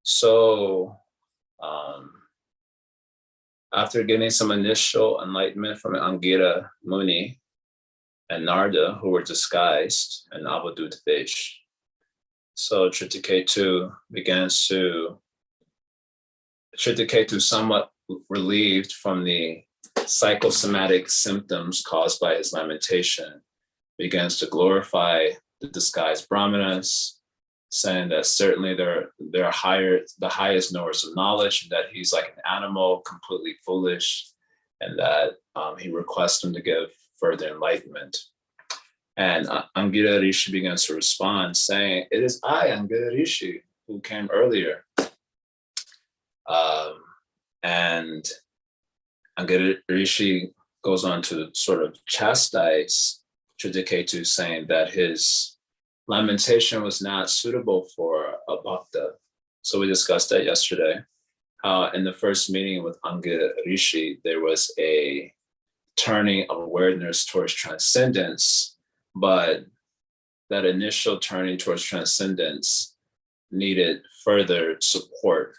So after getting some initial enlightenment from Angira Muni and Narda, who were disguised in Avadut Vesh, so Tritaketu somewhat relieved from the psychosomatic symptoms caused by his lamentation, begins to glorify the disguised brahmanas, saying that certainly they're the highest knowers of knowledge, and that he's like an animal, completely foolish, and that he requests him to give further enlightenment. And Angira Rishi begins to respond, saying, "It is I, Angira Rishi, who came earlier." And Angira Rishi goes on to sort of chastise Tritaketu, saying that his lamentation was not suitable for a bhakta. So we discussed that yesterday. In the first meeting with Angira Rishi, there was a turning of awareness towards transcendence, but that initial turning towards transcendence needed further support.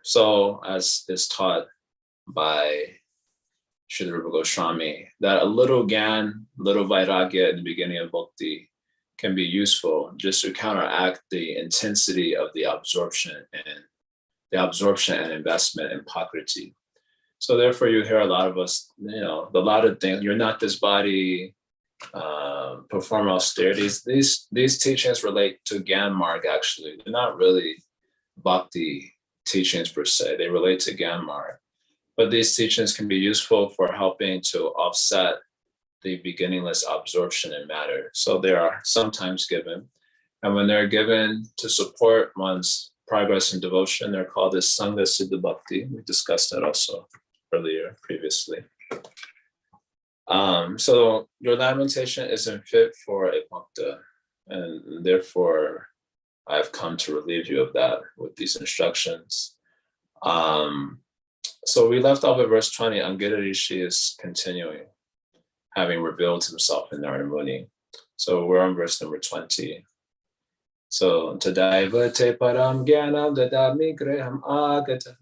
So as is taught by Srila Rupa Goswami, that a little gyan, little vairagya in the beginning of bhakti can be useful just to counteract the intensity of the absorption and investment in prakriti. So therefore you hear a lot of us, a lot of things, you're not this body, perform austerities. These teachings relate to Gyan Marg actually. They're not really bhakti teachings per se. They relate to Gyan Marg. But these teachings can be useful for helping to offset the beginningless absorption in matter. So they are sometimes given. And when they're given to support one's progress in devotion, they're called as Sangha Siddha Bhakti. We discussed that also previously. So your lamentation isn't fit for a bhakta, and therefore I've come to relieve you of that with these instructions. So we left off at verse 20. Angira Rishi is continuing, having revealed himself in Narada Muni. So we're on verse number 20. So Tadaiva te param gyanam dadami graham agata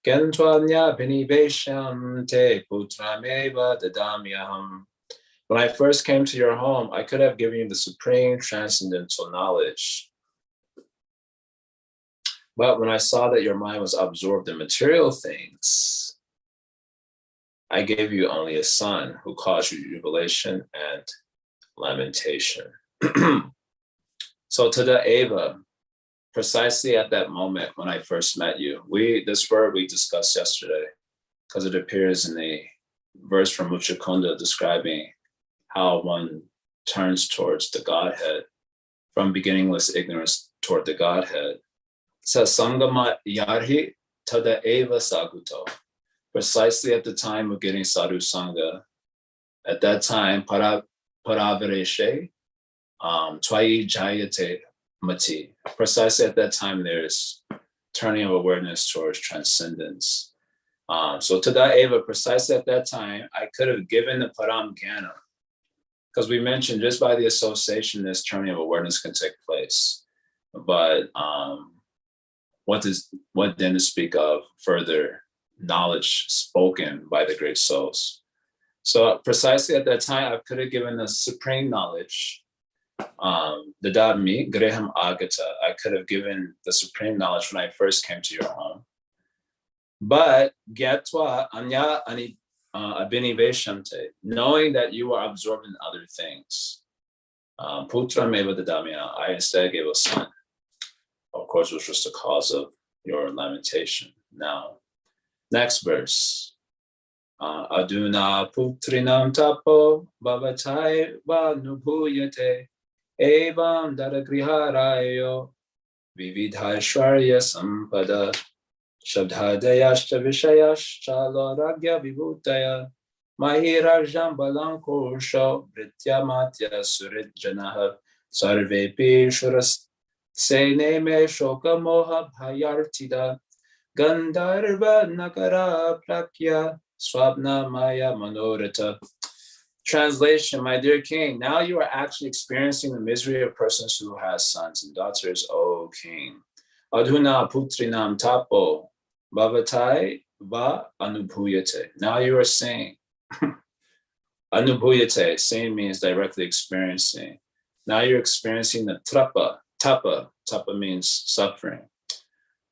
Gantwanya binivesham te putrameva dadamyaham. When I first came to your home, I could have given you the supreme transcendental knowledge. But when I saw that your mind was absorbed in material things, I gave you only a son who caused you jubilation and lamentation. So Tada Eva, precisely at that moment when I first met you, this word we discussed yesterday, because it appears in the verse from Muchakunda describing how one turns towards the Godhead, from beginningless ignorance toward the Godhead. Sa Sangama Yarhi Tada Eva Saguto. Precisely at the time of getting Sadhu Sangha, at that time, Paravareshe, Twai Jayate Mati. Precisely at that time, there's turning of awareness towards transcendence. So Tada Eva, precisely at that time, I could have given the Param Jnana, because we mentioned just by the association, this turning of awareness can take place. But what then to speak of further knowledge spoken by the great souls? So precisely at that time, I could have given the supreme knowledge. Dadami Graham Agata. I could have given the supreme knowledge when I first came to your home. But Gyatwa Anya Ani Abhiniveshamte, knowing that you are absorbed in other things. Putra Meva Dadamya, I instead gave a son, of course, which was the cause of your lamentation. Now, next verse. Aduna Putrinam Tapo Bhavatai Vanubhuyate Evam Dadagriharayo Vividhaishwarya Sampada Shabdhadayashta Vishayashcha Loragya Vibhutaya Mahirajam Balankursho Britya Matya Surijanaha Sarvepi Shuras Seneme Shoka Moha Bhayartida Gandharva Nakara Prakya Swapna Maya Manorita. Translation, my dear king, now you are actually experiencing the misery of persons who has sons and daughters, O king. Adhuna putrinam tapo bhavatai va anubhuyate. Now you are saying, anubhuyate, saying means directly experiencing. Now you're experiencing the tapa means suffering,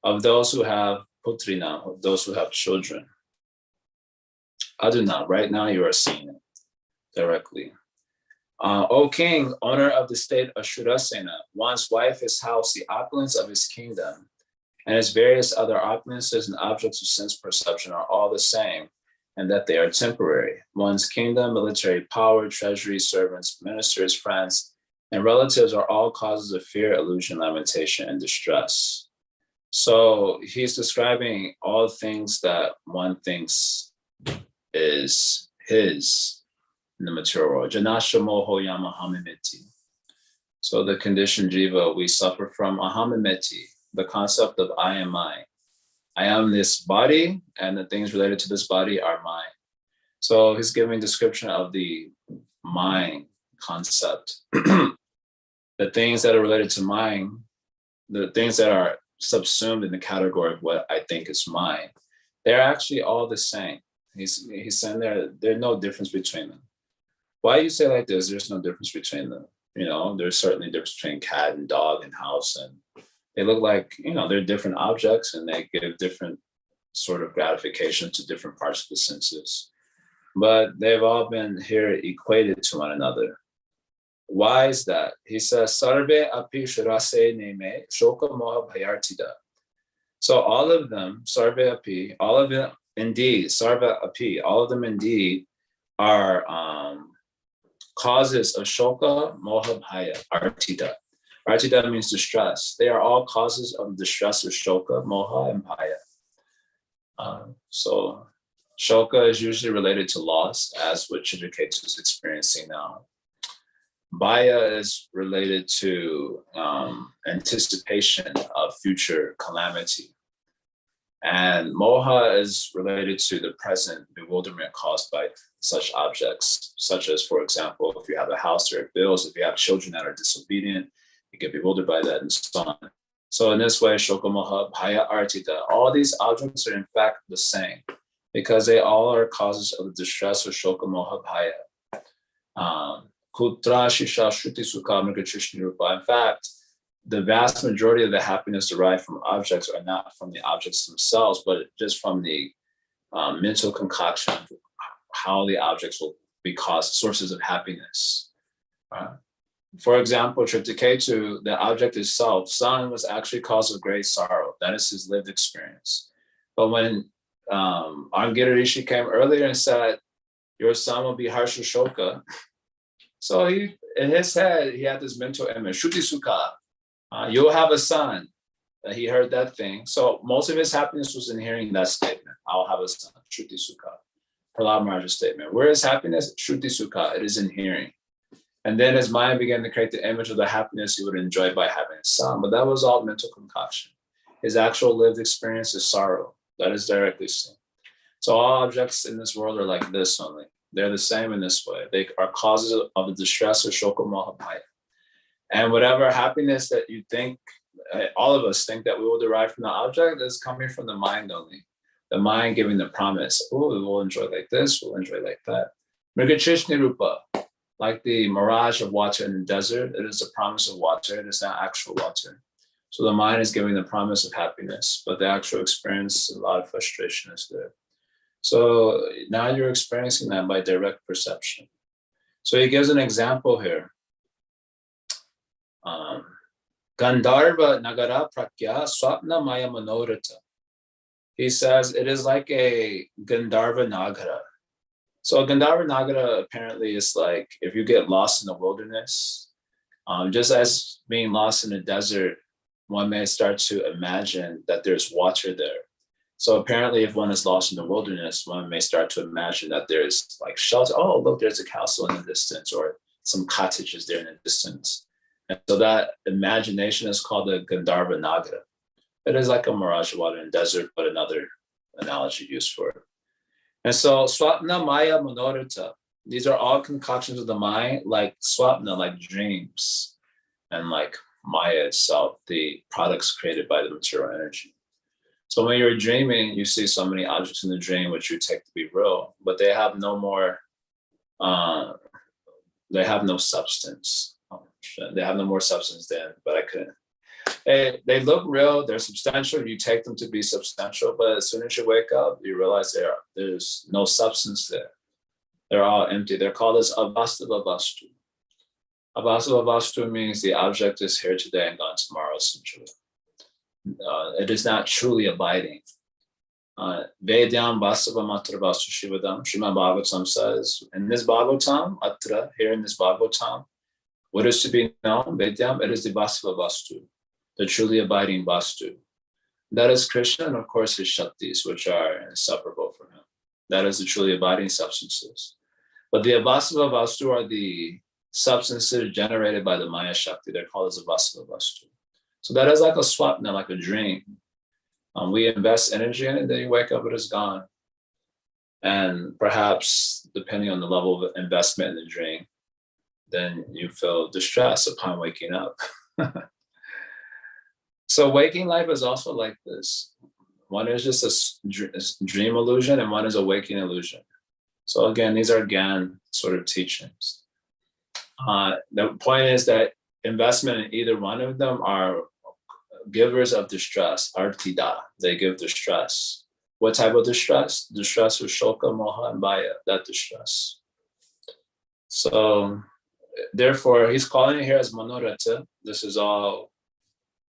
of those who have putrinam, of those who have children. Adhuna, right now you are seeing it directly. O king, owner of the state of Shurasena, one's wife, his house, the opulence of his kingdom, and his various other opulences and objects of sense perception are all the same, and that they are temporary. One's kingdom, military power, treasury, servants, ministers, friends, and relatives are all causes of fear, illusion, lamentation, and distress. So he's describing all things that one thinks is his in the material world. Janasha moho yamahamimeti. So the conditioned jiva, we suffer from ahamimeti, the concept of I am mine. I am this body, and the things related to this body are mine. So he's giving description of the mind concept. The things that are related to mine, the things that are subsumed in the category of what I think is mine, they're actually all the same. He's saying there's no difference between them. Why you say like this? There's no difference between them. There's certainly a difference between cat and dog and house, and they look like, they're different objects, and they give different sort of gratification to different parts of the senses. But they've all been here equated to one another. Why is that? He says, Sarve api shurase neme shoka moha bhayartida. So all of them, sarve api, all of them indeed, sarva api, all of them indeed are causes of shoka, moha, bhaya, artita. Artita means distress. They are all causes of distress of shoka, moha, and bhaya. So shoka is usually related to loss, as what Chitraketu is experiencing now. Bhaya is related to anticipation of future calamity. And moha is related to the present bewilderment caused by such objects, such as, for example, if you have a house, there are bills. If you have children that are disobedient, you get bewildered by that, and so on. So in this way, shoka, moha, bhaya, artita, all these objects are in fact the same, because they all are causes of the distress of shoka, moha, bhaya. Kutra, shisha, shruti, sukha, mrga, trishna, rupa. In fact, the vast majority of the happiness derived from objects are not from the objects themselves, but just from the mental concoction of how the objects will be caused sources of happiness. For example, Triptiketu, the object itself, sun was actually cause of great sorrow. That is his lived experience. But when Angita Rishi came earlier and said, your son will be Harsha Shoka, so he, in his head, he had this mental image, Shruti Sukha, you'll have a son. He heard that thing. So most of his happiness was in hearing that statement, I'll have a son, Shruti Sukha. Prahlad Maharaj's statement. Where is happiness? Shruti Sukha, it is in hearing. And then his mind began to create the image of the happiness he would enjoy by having a son. But that was all mental concoction. His actual lived experience is sorrow. That is directly seen. So all objects in this world are like this only. They're the same in this way. They are causes of the distress of shoka, moha, bhaya. And whatever happiness that you think, all of us think that we will derive from the object is coming from the mind only. The mind giving the promise, oh, we will enjoy like this, we'll enjoy like that. Mrigachishni rupa, like the mirage of water in the desert, it is a promise of water, it is not actual water. So the mind is giving the promise of happiness, but the actual experience, a lot of frustration is there. So now you're experiencing that by direct perception. So he gives an example here. Gandharva Nagara Prakya Swapna Maya Manorata. He says it is like a Gandharva Nagara. So a Gandharva Nagara apparently is like if you get lost in the wilderness, just as being lost in the desert, one may start to imagine that there's water there. So apparently if one is lost in the wilderness, one may start to imagine that there's like shelter. Oh, look, there's a castle in the distance or some cottages there in the distance. And so that imagination is called the Gandharva Nagara. It is like a mirage of water in the desert, but another analogy used for it. And so Swapna Maya Manorata, these are all concoctions of the mind, like Swapna, like dreams, and like Maya itself, the products created by the material energy. So when you're dreaming, you see so many objects in the dream which you take to be real, but they have no more, they have no substance. They have no more substance than, but I couldn't. They look real, they're substantial, you take them to be substantial, but as soon as you wake up, you realize there's no substance there. They're all empty. They're called as avastava vastu. Avastava vastu means the object is here today and gone tomorrow, essentially. It is not truly abiding. Vedyam vastava matra vastu shivadam. Srimad Bhagavatam says, in this Bhagavatam, atra, here in this Bhagavatam, what is to be known? Vedyam, it is the vastava vastu, the truly abiding vastu. That is Krishna, and of course his shaktis, which are inseparable from him. That is the truly abiding substances. But the avastava vastu are the substances generated by the Maya Shakti. They're called as avastava vastu. So that is like a swapna, like a dream. We invest energy in it, then you wake up, it is gone. And perhaps, depending on the level of investment in the dream, then you feel distress upon waking up. So waking life is also like this. One is just a dream illusion, and one is a waking illusion. So again, these are Gyan sort of teachings. The point is that investment in either one of them are givers of distress, artida. They give distress. What type of distress? Distress of shoka, moha, and bhaya, that distress. So therefore, he's calling it here as manorata. This is all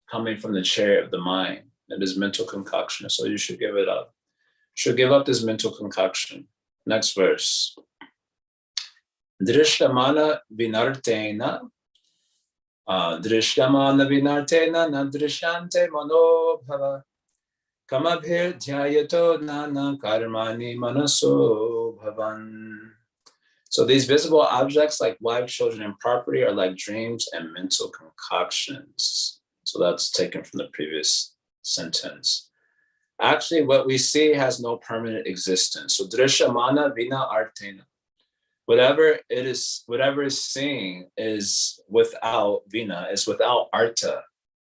coming from the chariot of the mind. It is mental concoction. So you should give it up. Should give up this mental concoction. Next verse. Drishtamana vinartena. Drishtamana vinartena na drishyante manobhava. Kamabhir dhyayato nana karmani manaso bhavan. So these visible objects like wife, children, and property are like dreams and mental concoctions. So that's taken from the previous sentence. Actually, what we see has no permanent existence. So drishamana vina artena. Whatever is seen is without vina, is without arta.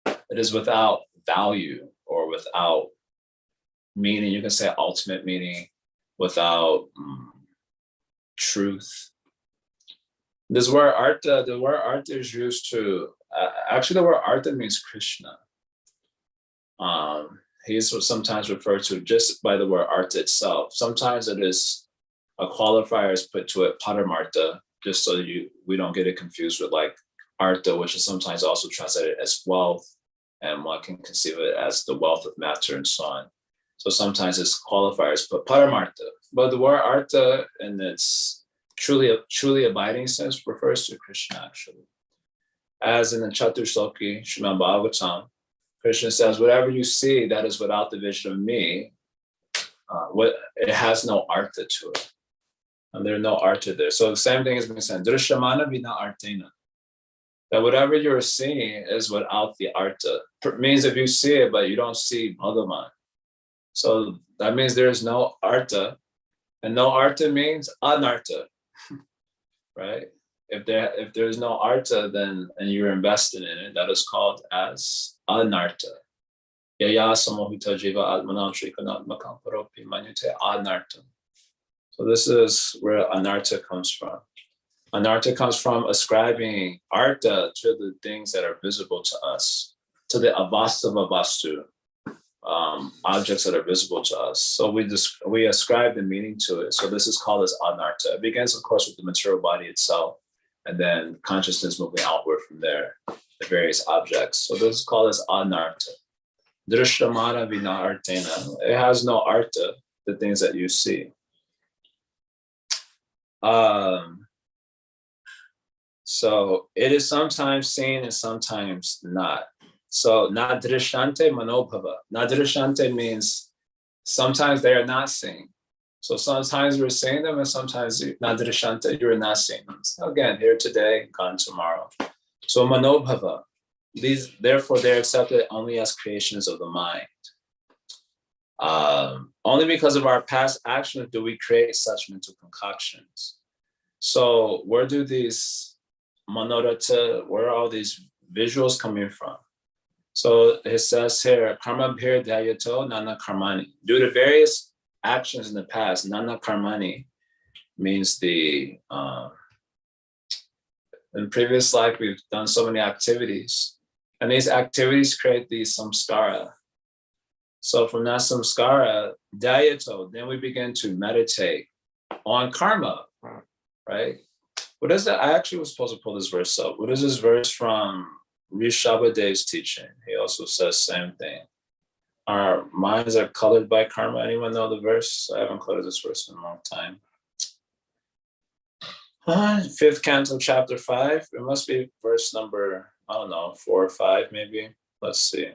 It is without value or without meaning. You can say ultimate meaning, without truth. This word arta, the word arta is used to, actually the word arta means Krishna. He is sometimes referred to just by the word arta itself. Sometimes it is a qualifier is put to it, paramartha, just so we don't get it confused with like artha, which is sometimes also translated as wealth, and one can conceive it as the wealth of matter and so on. So sometimes it's qualifiers put paramartha, but the word artha in its truly abiding sense refers to Krishna actually. As in the Chaturshloki, Srimad Bhagavatam, Krishna says, whatever you see that is without the vision of me, it has no artha to it. And there's no artha there. So the same thing has been said, Drishamana vina artena. That whatever you're seeing is without the artha. It means if you see it, but you don't see Bhagavan. So that means there is no artha. And no artha means anartha. Right? If there's no artha, then and you're invested in it, that is called as anartha. Yaya samohita jiva atmanam srikanatmakam paropi manyute anartha. So this is where anartha comes from. Anartha comes from ascribing artha to the things that are visible to us, to the avastava vastu, objects that are visible to us. So we ascribe the meaning to it. So this is called as anartha. It begins, of course, with the material body itself, and then consciousness moving outward from there, the various objects. So this is called as anartha. Drishtamana vina artena. It has no artha, the things that you see. So it is sometimes seen and sometimes not. So nadrishante manobhava. Nadrishante means sometimes they are not seen. So sometimes we're seeing them and sometimes nadrishante, you're not seeing them. So again, here today, gone tomorrow. So manobhava. Therefore, they're accepted only as creations of the mind. Only because of our past actions do we create such mental concoctions. So where do these manorata, where are all these visuals coming from? So it says here, karma bhir dhyato nana karmani. Due to various actions in the past, nana karmani means in previous life, we've done so many activities, and these activities create these samskara. So from that samskara, dhyato, then we begin to meditate on karma, right? What is that? I actually was supposed to pull this verse up. What is this verse from Rishabhadev's teaching? He also says same thing. Our minds are colored by karma. Anyone know the verse? I haven't quoted this verse in a long time. 5th canto, chapter 5. It must be verse number, I don't know, 4 or 5 maybe. Let's see.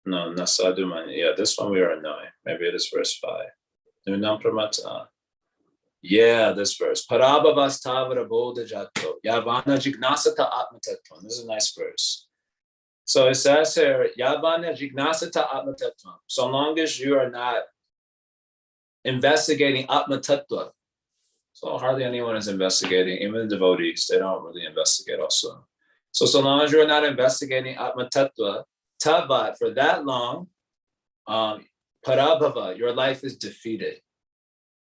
No, Nasadumani. Yeah, this one we are knowing. Maybe it is verse 5. Nunam pramata. Yeah, this verse. Parabhavastavara bodha jato. Yavana jignasata atmatatvam. This is a nice verse. So it says here, Yavana jignasata atmatatvam. So long as you are not investigating atmatattva. So hardly anyone is investigating, even the devotees, they don't really investigate also. So long as you're not investigating atmatattva, tavat, for that long, parabhava, your life is defeated.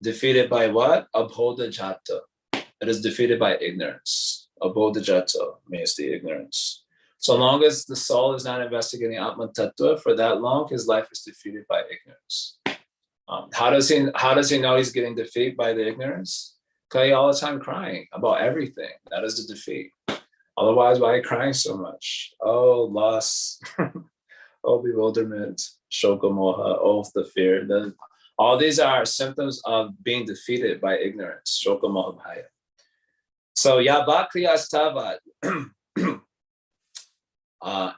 Defeated by what? Abhoda jata. It is defeated by ignorance. Abhoda jata means the ignorance. So long as the soul is not investigating Atma Tattva, for that long, his life is defeated by ignorance. How does he know he's getting defeated by the ignorance? Because he's all the time crying about everything. That is the defeat. Otherwise, why are you crying so much? Oh, loss. Oh, bewilderment. Shoka moha. Oh, the fear. All these are symptoms of being defeated by ignorance. Shoka moha bhaya. So yavakriya stavat.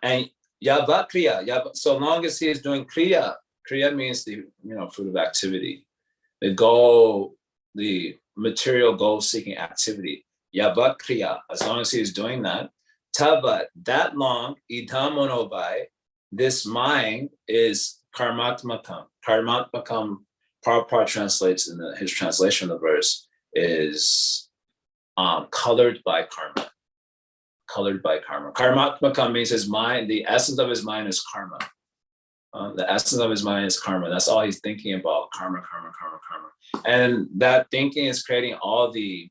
And yavakriya. So long as he is doing kriya. Kriya means the fruit of activity. The goal, the material goal-seeking activity. Yavakriya. As long as he is doing that. Tavat. That long. Idhamonobai. This mind is karmatmakam. Karmatmakam, Prabhupada translates in his translation of the verse, is colored by karma. Colored by karma. Karmatmakam means his mind, the essence of his mind is karma. The essence of his mind is karma. That's all he's thinking about. Karma, karma, karma, karma. And that thinking is creating all the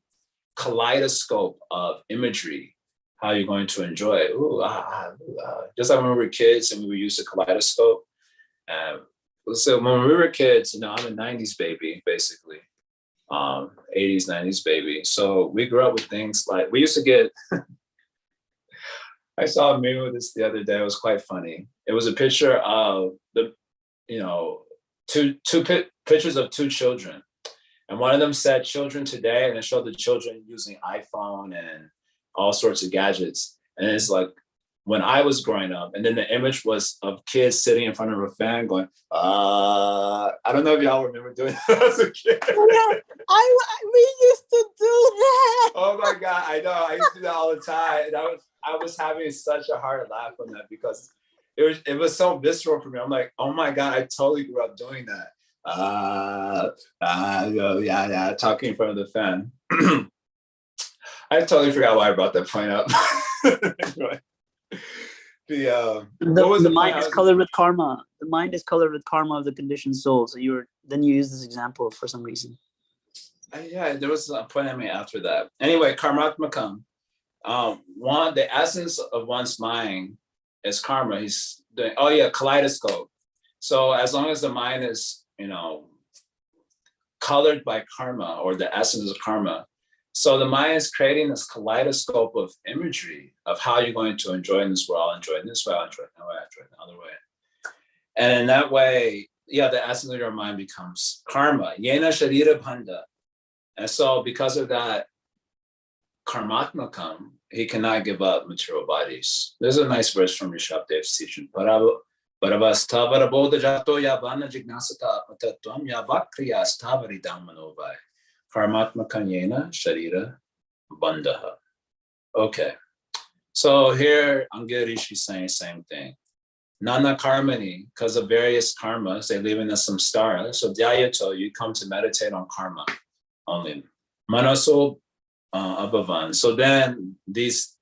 kaleidoscope of imagery. How you're going to enjoy it. Just like when we were kids and we would use a kaleidoscope. So when we were kids, I'm a 90s baby, basically. 80s, 90s baby. So we grew up with things like, we used to get, I saw a meme with this the other day. It was quite funny. It was a picture of two pictures of two children. And one of them said children today, and it showed the children using iPhone and all sorts of gadgets. And it's like when I was growing up, and then the image was of kids sitting in front of a fan going, I don't know if y'all remember doing that as a kid. Yeah, we used to do that. Oh my God, I know. I used to do that all the time. And I was having such a hard laugh on that because it was so visceral for me. I'm like, oh my God, I totally grew up doing that. Talking in front of the fan. I totally forgot why I brought that point up. The mind is colored with karma. The mind is colored with karma of the conditioned soul. So you use this example for some reason. There was a point I made after that. Anyway, karmatmakam. The essence of one's mind is karma. He's doing, kaleidoscope. So as long as the mind is, colored by karma or the essence of karma, so the mind is creating this kaleidoscope of imagery of how you're going to enjoy in this world, enjoy in this way, enjoy in that way, enjoy in the other way. And in that way, the essence of your mind becomes karma. Yena sharira bhanda. And so because of that karmatmakam, he cannot give up material bodies. There's a nice verse from Rishabhadev's teaching. Paravastavara bodha jato yavana jignasata atmatatvam yavakriya stavari dhammanovai. Karmatmakanyena sharira bandhaha. Okay. So here Angarishi is saying the same thing. Nana karmani, because of various karmas, they live in a samskara. So dhyayato, you come to meditate on karma only. Manaso abhavan. So then these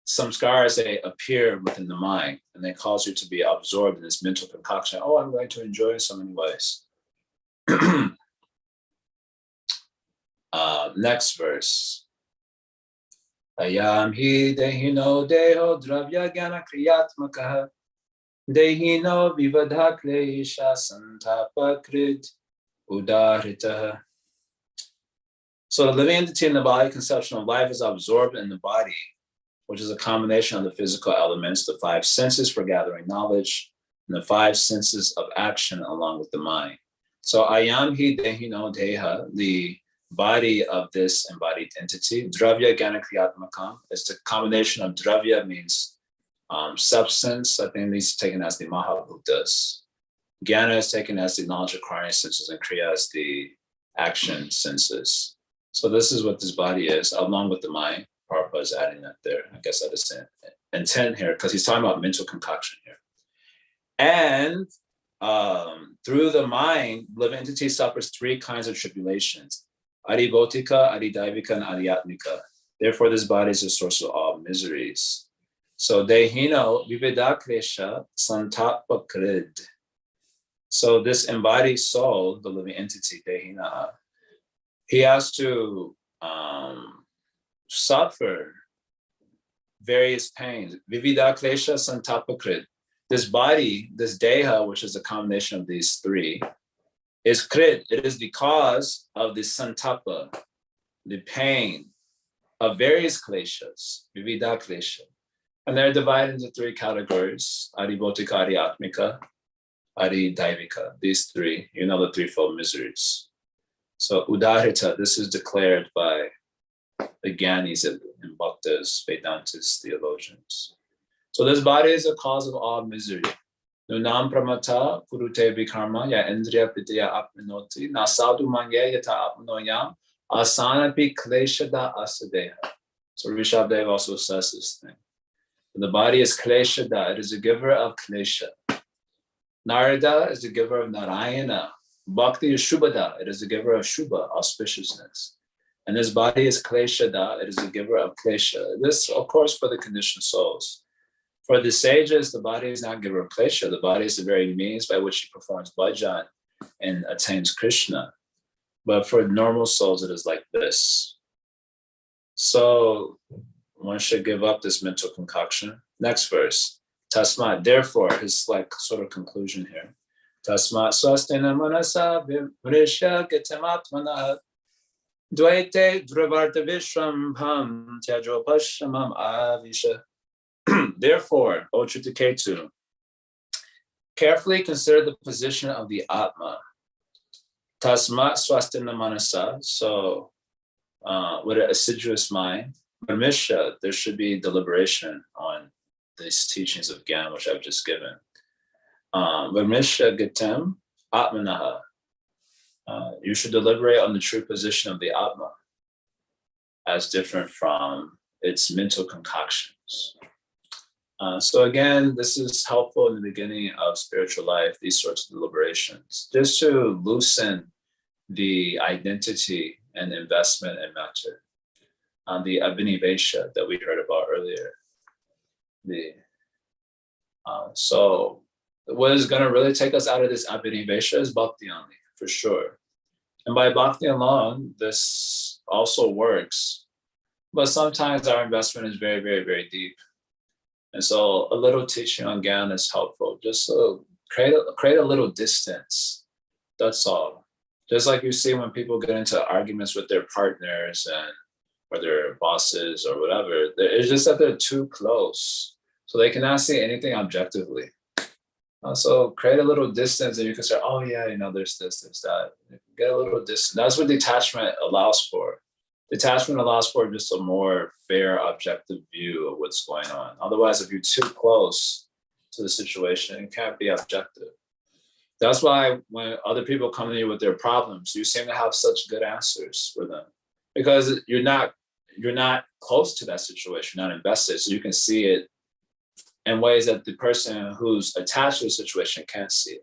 samskaras, they appear within the mind and they cause you to be absorbed in this mental concoction. Oh, I'm going to enjoy in so many ways. Next verse. Ayam hi dehino deho dravya gyana kriyatmakaha dehino vivadha klesha santapakrit udaritaha. So the living entity in the body, conception of life, is absorbed in the body, which is a combination of the physical elements, the five senses for gathering knowledge, and the five senses of action along with the mind. So ayam hi dehino deha, the body of this embodied entity, dravya gyana kriyatmakam, is the combination of dravya means substance. I think these taken as the Mahabhutas. Gyana is taken as the knowledge acquiring senses, and kriya is the action senses. So this is what this body is, along with the mind. Prabhupada is adding that there. I guess that is intent here, because he's talking about mental concoction here. And through the mind, living entity suffers three kinds of tribulations: adibhotika, adidaivika, and adiatmika. Therefore, this body is a source of all miseries. So dehino vivedakresha santapakrid. So this embodied soul, the living entity, dehina, he has to suffer various pains. Vividaklesha santapakrit. This body, this deha, which is a combination of these three, is krit. It is the cause of the santapa, the pain of various kleshas, vividaklesha. And they're divided into three categories: adibhotika, adiatmika, adidaivika. These three, the threefold miseries. So udarita, this is declared by the Gyanis and Bhaktas, Vedantas, theologians. So this body is a cause of all misery. Nunam pramata purute vikarma ya indriya pitya apminoti nasadu manye yata apnoyam asanapi kleshada asadeha. So Rishabdev also says this thing. The body is kleshada, it is a giver of klesha. Narada is the giver of Narayana. Bhakti is Shubhada, it is the giver of Shubha, auspiciousness. And this body is Kleshada, it is the giver of Klesha. This, of course, for the conditioned souls. For the sages, the body is not giver of Klesha. The body is the very means by which he performs bhajan and attains Krishna. But for normal souls, it is like this. So one should give up this mental concoction. Next verse. Tasmat, therefore, his sort of conclusion here. Tasmat swastina manasa vimrisha gitamatmana dvaite dhruvarta vishwambham tyajopashamam avisha. Therefore, O Chittiketu, carefully consider the position of the Atma. Tasmat swastina manasa, so with an assiduous mind, Brahmisha, there should be deliberation on these teachings of Gyan, which I've just given. Brahmisha gitam atmanaha. You should deliberate on the true position of the Atma as different from its mental concoctions. So again, this is helpful in the beginning of spiritual life, these sorts of deliberations, just to loosen the identity and investment in matter. The abhinivesha that we heard about earlier. So what is going to really take us out of this abhinivesha is bhakti only, for sure. And by bhakti alone, this also works. But sometimes our investment is very, very, very deep. And so a little teaching on Gyan is helpful, just to create a little distance. That's all. Just like you see when people get into arguments with their partners and or their bosses or whatever, it's just that they're too close. So they cannot see anything objectively. So create a little distance and you can say, oh yeah, there's this, there's that. Get a little distance. That's what detachment allows for. Detachment allows for just a more fair, objective view of what's going on. Otherwise, if you're too close to the situation, it can't be objective. That's why when other people come to you with their problems, you seem to have such good answers for them. Because you're not close to that situation, not invested. So you can see it in ways that the person who's attached to the situation can't see it.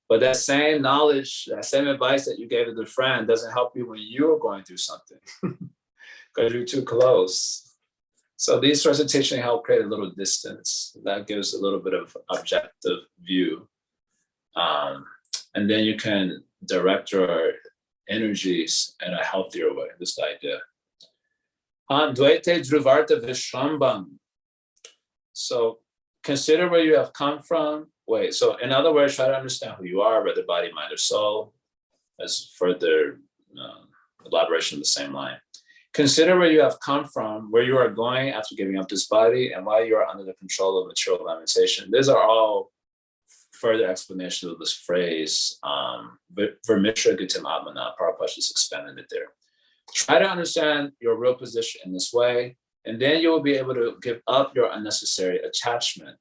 But that same knowledge, that same advice that you gave to the friend doesn't help you when you're going through something because you're too close. So these sorts of teaching help create a little distance. That gives a little bit of objective view. And then you can direct your energies in a healthier way. This is the idea. Dvaite dhruvarta vishrambam. So consider where you have come from. Wait, so in other words, try to understand who you are, whether body, mind, or soul, as further elaboration of the same line. Consider where you have come from, where you are going after giving up this body, and why you are under the control of material lamentation. These are all further explanations of this phrase, Vermitra Gitam Atmana. Prabhupada just expanded it there. Try to understand your real position in this way, and then you will be able to give up your unnecessary attachment.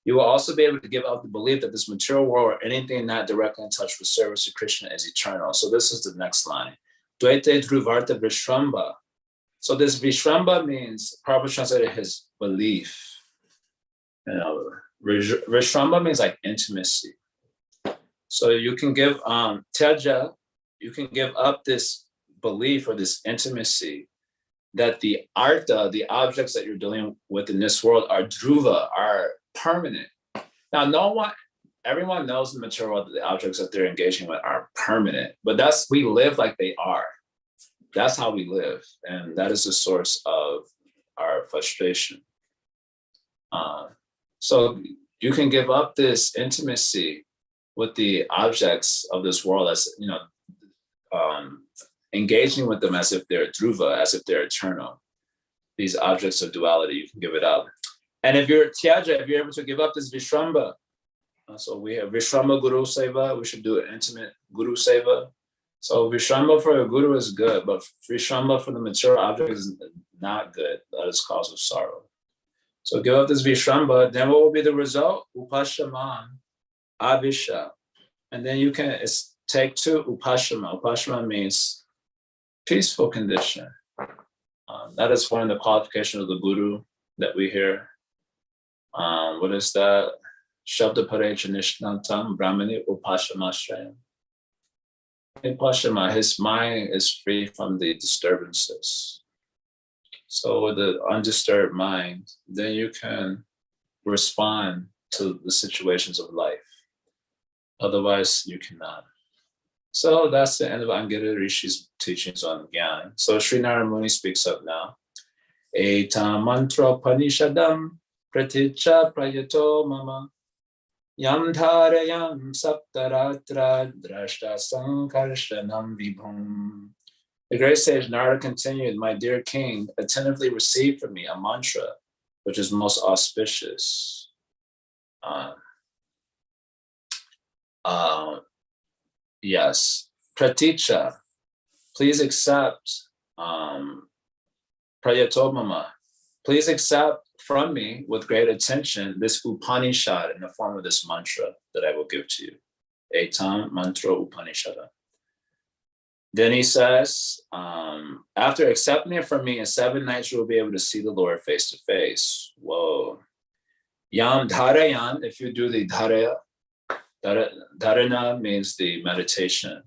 You will also be able to give up the belief that this material world or anything not directly in touch with service to Krishna is eternal. So this is the next line. Dvaite dhruvarta vishramba. So this vishramba means, Prabhupada translated his belief. You know, vishramba means like intimacy. So you can give tyaja, you can give up this belief or this intimacy that the artha, the objects that you're dealing with in this world are dhruva, are permanent. Now, everyone knows in the material world that the objects that they're engaging with are permanent, but we live like they are. That's how we live. And that is the source of our frustration. So you can give up this intimacy with the objects of this world as, engaging with them as if they're dhruva, as if they're eternal. These objects of duality, you can give it up. And if you're tyaja, if you're able to give up this vishramba, so we have vishramba guru seva, we should do an intimate guru seva. So vishramba for a guru is good, but vishramba for the material object is not good. That is cause of sorrow. So give up this vishramba, then what will be the result? Upashaman, avisha. And then you can take to upashama. Upashama means peaceful condition. That is one of the qualifications of the guru that we hear. What is that? Shabda parecha nishtantam brahmani upashamashrayam. Upashama, his mind is free from the disturbances. So with the undisturbed mind, then you can respond to the situations of life. Otherwise, you cannot. So that's the end of Angita Rishi's teachings on Gyan. So Sri Narayana Muni speaks up now. Etam mantra panishadam pratitcha prayato mama yam dharayam saptaratra drashta sankarshanam vibhum. The great sage Narada continued, my dear king, attentively receive from me a mantra which is most auspicious. Yes, Praticha, please accept Prayatomama. Please accept from me with great attention this Upanishad in the form of this mantra that I will give to you. Etam mantra Upanishada. Then he says, after accepting it from me, in 7 nights you will be able to see the Lord face to face. Whoa. Yam dharayan, if you do the dharaya, dharana means the meditation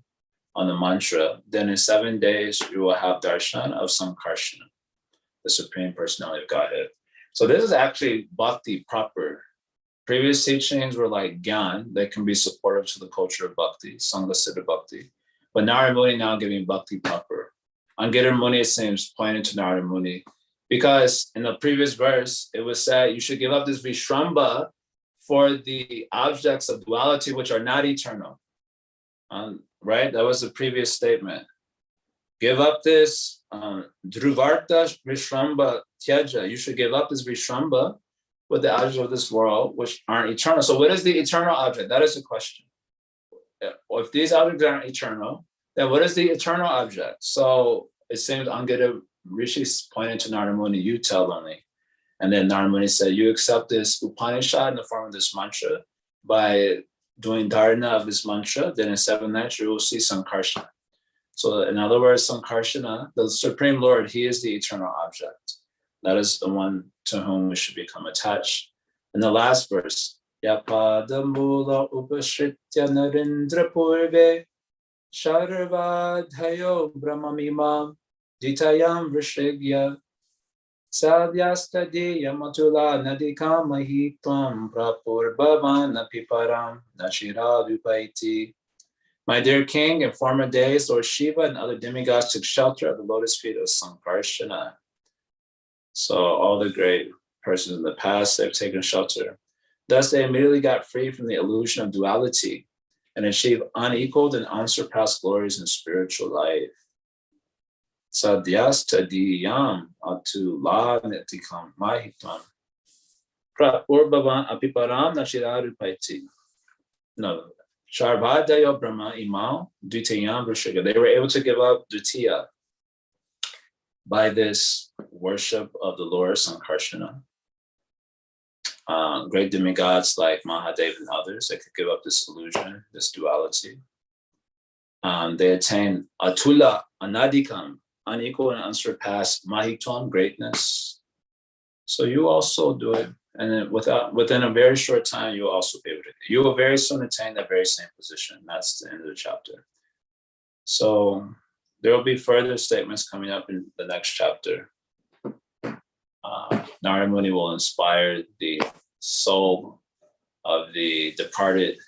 on the mantra, then in 7 days you will have darshan of Sankarsana, the Supreme Personality of Godhead. So this is actually bhakti proper. Previous teachings were like gyan, that can be supportive to the culture of bhakti, Sangha Siddha Bhakti. But Narayana Muni now giving bhakti proper. Angita Muni, it seems, pointing to Narayana Muni, because in the previous verse, it was said you should give up this vishramba for the objects of duality which are not eternal. Right? That was the previous statement. Give up this dhruvarta vishramba tyaja. You should give up this vishramba with the objects of this world which aren't eternal. So what is the eternal object? That is the question. If these objects aren't eternal, then what is the eternal object? So it seems Angita Rishi pointed to Narayana Muni, you tell only. And then Narayana Muni said, you accept this Upanishad in the form of this mantra by doing dharana of this mantra, then in 7 nights you will see Sankarsana. So in other words, Sankarsana, the Supreme Lord, he is the eternal object. That is the one to whom we should become attached. In the last verse, Yapadambula upashritya narindra purve sharvadhayo brahmamimam ditayam vrishigya Sadyastadi yamatula nadika mahitvam prapurbavan apiparam nashira vipaiti. My dear king, in former days, Lord Shiva and other demigods took shelter at the lotus feet of Sankarsana. So all the great persons in the past, they've taken shelter. Thus, they immediately got free from the illusion of duality and achieved unequaled and unsurpassed glories in spiritual life. Sadyastadiyam atula netikam mahitam prapurbavan apiparam nashirarupaiti. No. Charvadayo Brahma Imam Dutiyam Vrishiga. They were able to give up Dutiya by this worship of the Lord Sankarsana. Great demigods like Mahadev and others, they could give up this illusion, this duality. They attain Atula Anadikam, unequal and unsurpassed Mahitvam, greatness. So you also do it. And then within a very short time, you'll also be able to. You will very soon attain that very same position. That's the end of the chapter. So there will be further statements coming up in the next chapter. Narada Muni will inspire the soul of the departed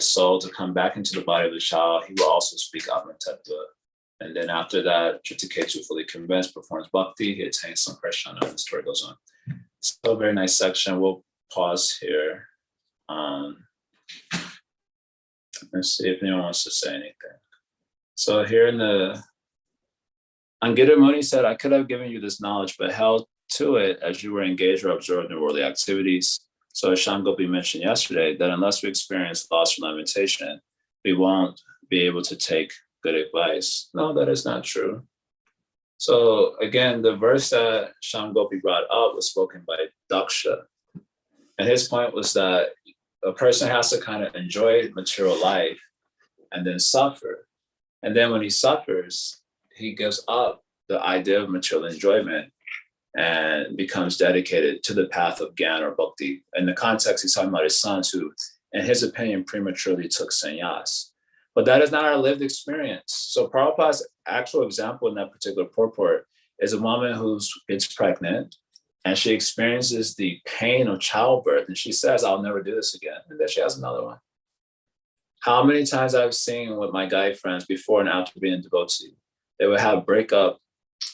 soul to come back into the body of the child. He will also speak Atma Tattva. And then after that, Chittiketu, fully convinced, performs bhakti. He attains Sankarsana, and the story goes on. So a very nice section. We'll pause here. Let's see if anyone wants to say anything. So here in the Angita Muni said, I could have given you this knowledge, but held to it as you were engaged or absorbed in worldly activities. So as Shyam Gopi mentioned yesterday, that unless we experience loss or lamentation, we won't be able to take good advice. No, that is not true. So again, the verse that Shyam Gopi brought up was spoken by Daksha. And his point was that a person has to kind of enjoy material life and then suffer. And then when he suffers, he gives up the idea of material enjoyment and becomes dedicated to the path of Gyan or Bhakti. In the context, he's talking about his sons who, in his opinion, prematurely took sannyas. But that is not our lived experience. So Prabhupada's actual example in that particular purport is a woman who gets pregnant and she experiences the pain of childbirth. And she says, I'll never do this again. And then she has another one. How many times I've seen with my guy friends before and after being a devotee, they would have breakup,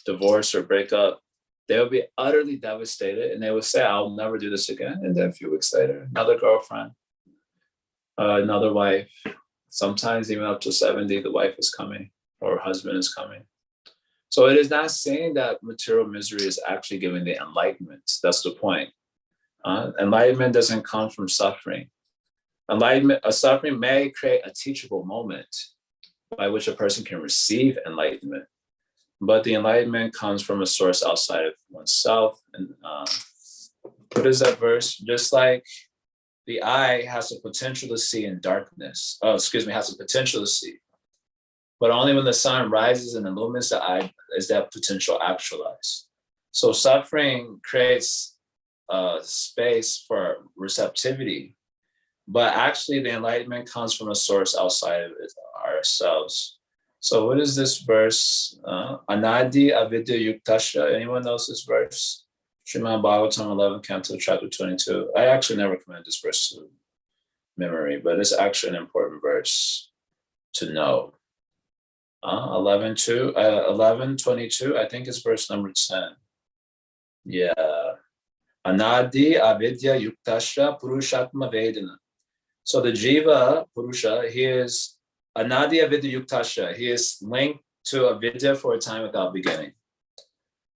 divorce or breakup. They would be utterly devastated and they would say, I'll never do this again. And then a few weeks later, another girlfriend, another wife. Sometimes even up to 70, the wife is coming or husband is coming. So it is not saying that material misery is actually giving the enlightenment. That's the point. Enlightenment doesn't come from suffering. Suffering may create a teachable moment by which a person can receive enlightenment. But the enlightenment comes from a source outside of oneself. And what is that verse? Just like the eye has the potential to see in darkness. Has the potential to see. But only when the sun rises and illumines the eye is that potential actualized. So suffering creates a space for receptivity. But actually the enlightenment comes from a source outside of ourselves. So what is this verse? Anadi avidya yuktasya. Anyone knows this verse? Srimad Bhagavatam 11, Canto, chapter 22. I actually never committed this verse to memory, but it's actually an important verse to know. 11:22, I think it's verse number 10. Yeah. Anadi avidya yuktasya purushatma vedana. So the jiva, Purusha, he is Anadi avidya yuktasya. He is linked to avidya for a time without beginning.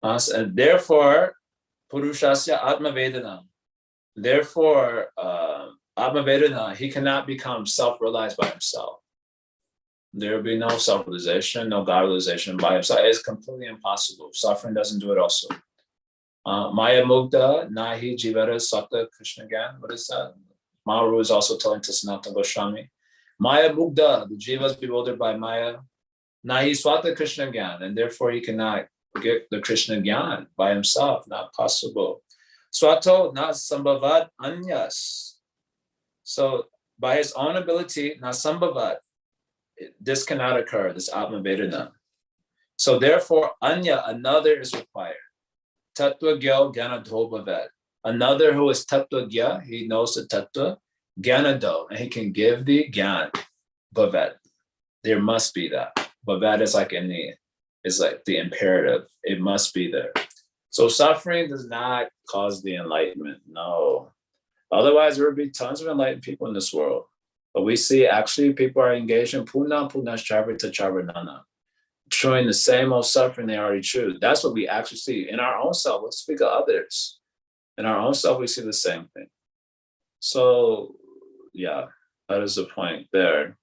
And therefore, Purushasya Atma Vedana. Therefore, Atma Vedana, he cannot become self-realized by himself. There will be no self-realization, no God-realization by himself. It is completely impossible. Suffering doesn't do it also. Maya Mugda, Nahi Jivara Sakta Krishna Gyan. What is that? Maharu is also telling to Sanatana Goswami. Maya Mugda, the jiva is bewildered by Maya. Nahi Swata Krishna Gyan, and therefore he cannot get the Krishna Gyan by himself, not possible. Swato na sambhavat anyas. So by his own ability, na sambhavat, this cannot occur, this Atma Vedana. So therefore, anya, another is required. Tattva Gyo Gyanado Bhavet. Another who is Tattva Gya, he knows the Tattva, Gyanado, and he can give the Gyan Bhavet. There must be that. Bhavet is like is like the imperative. It must be there. So suffering does not cause the enlightenment. No. Otherwise, there would be tons of enlightened people in this world. But we see actually people are engaged in Puna Charvita Charvanana, showing the same old suffering they already choose. That's what we actually see in our own self. Let's speak of others. In our own self, we see the same thing. So, yeah, that is the point there.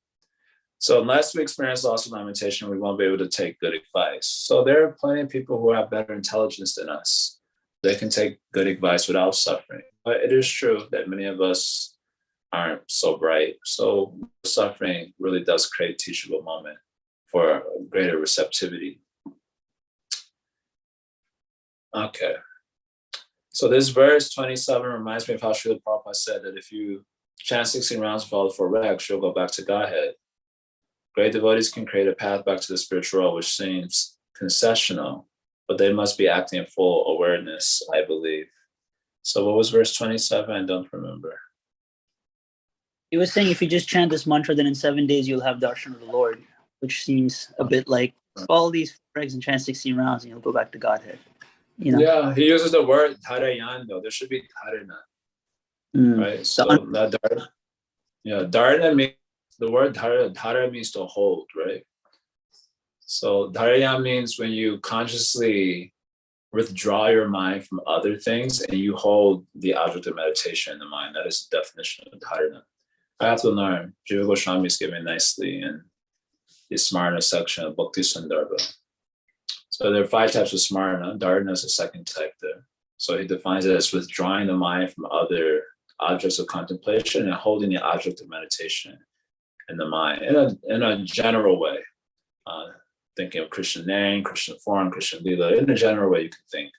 So unless we experience loss of lamentation, we won't be able to take good advice. So there are plenty of people who have better intelligence than us. They can take good advice without suffering. But it is true that many of us aren't so bright. So suffering really does create a teachable moment for greater receptivity. Okay. So this verse 27 reminds me of how Srila Prabhupada said that if you chant 16 rounds and follow 4 regs, you'll go back to Godhead. Great devotees can create a path back to the spiritual world, which seems concessional, but they must be acting in full awareness, I believe. So what was verse 27? I don't remember. He was saying if you just chant this mantra, then in 7 days you'll have darshan of the Lord, which seems a bit like follow these regs and chant 16 rounds and you'll go back to Godhead. You know? Yeah, he uses the word dharayan though. There should be dharana. Right? So that dharana. Yeah, dharana means the word dhara means to hold, right? So dharaya means when you consciously withdraw your mind from other things and you hold the object of meditation in the mind. That is the definition of dharana. I have to learn. Jiva Goswami is given nicely in the Smarna section of Bhakti Sandarbha. So there are 5 types of Smarna. Dharana is the second type there. So he defines it as withdrawing the mind from other objects of contemplation and holding the object of meditation in the mind in a general way. Thinking of Krishna name, Krishna form, Krishna lila, in a general way you can think.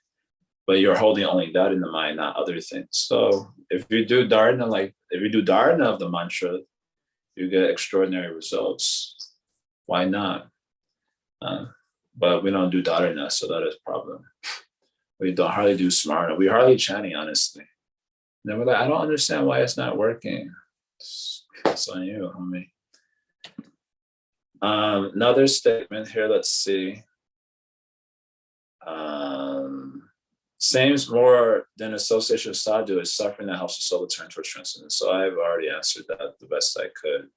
But you're holding only that in the mind, not other things. So if you do dharana of the mantra, you get extraordinary results. Why not? But we don't do dharana, so that is a problem. We don't hardly do smarna. We hardly chanting, honestly. And then we're like, I don't understand why it's not working. It's on you, homie. Another statement here, let's see. Seems more than association of sadhu is suffering that helps the soul to turn towards transcendence. So I've already answered that the best I could.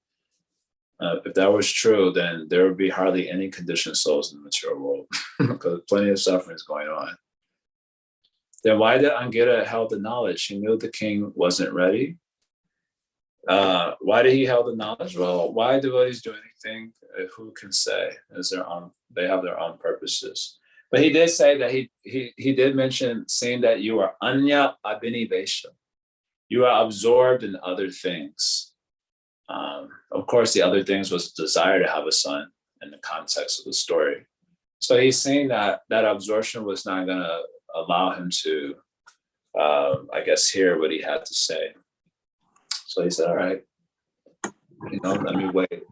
If that was true, then there would be hardly any conditioned souls in the material world because plenty of suffering is going on. Then why did Angita held the knowledge? He knew the king wasn't ready. Why did he held the knowledge? Well, why devotees do anything? Who can say? They have their own purposes. But he did say that he did mention saying that you are anya abhinivesha. You are absorbed in other things. Of course, the other things was desire to have a son in the context of the story. So he's saying that absorption was not going to allow him to, I guess, hear what he had to say. So he said, all right, let me wait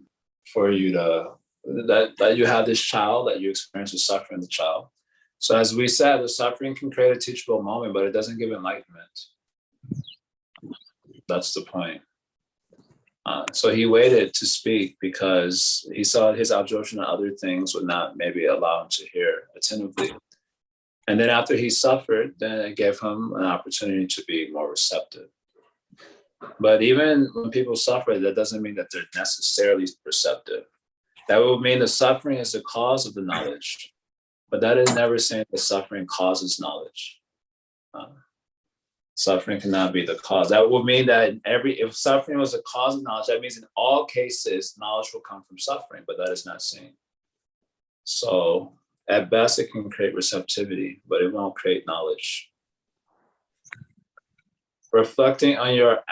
for you that you have this child, that you experience the suffering of the child. So as we said, the suffering can create a teachable moment, but it doesn't give enlightenment. That's the point. So he waited to speak because he saw his absorption of other things would not maybe allow him to hear attentively. And then after he suffered, then it gave him an opportunity to be more receptive. But even when people suffer, that doesn't mean that they're necessarily perceptive. That would mean the suffering is the cause of the knowledge. But that is never saying the suffering causes knowledge. Suffering cannot be the cause. That would mean that if suffering was the cause of knowledge, that means in all cases, knowledge will come from suffering, but that is not seen. So at best, it can create receptivity, but it won't create knowledge. Reflecting on your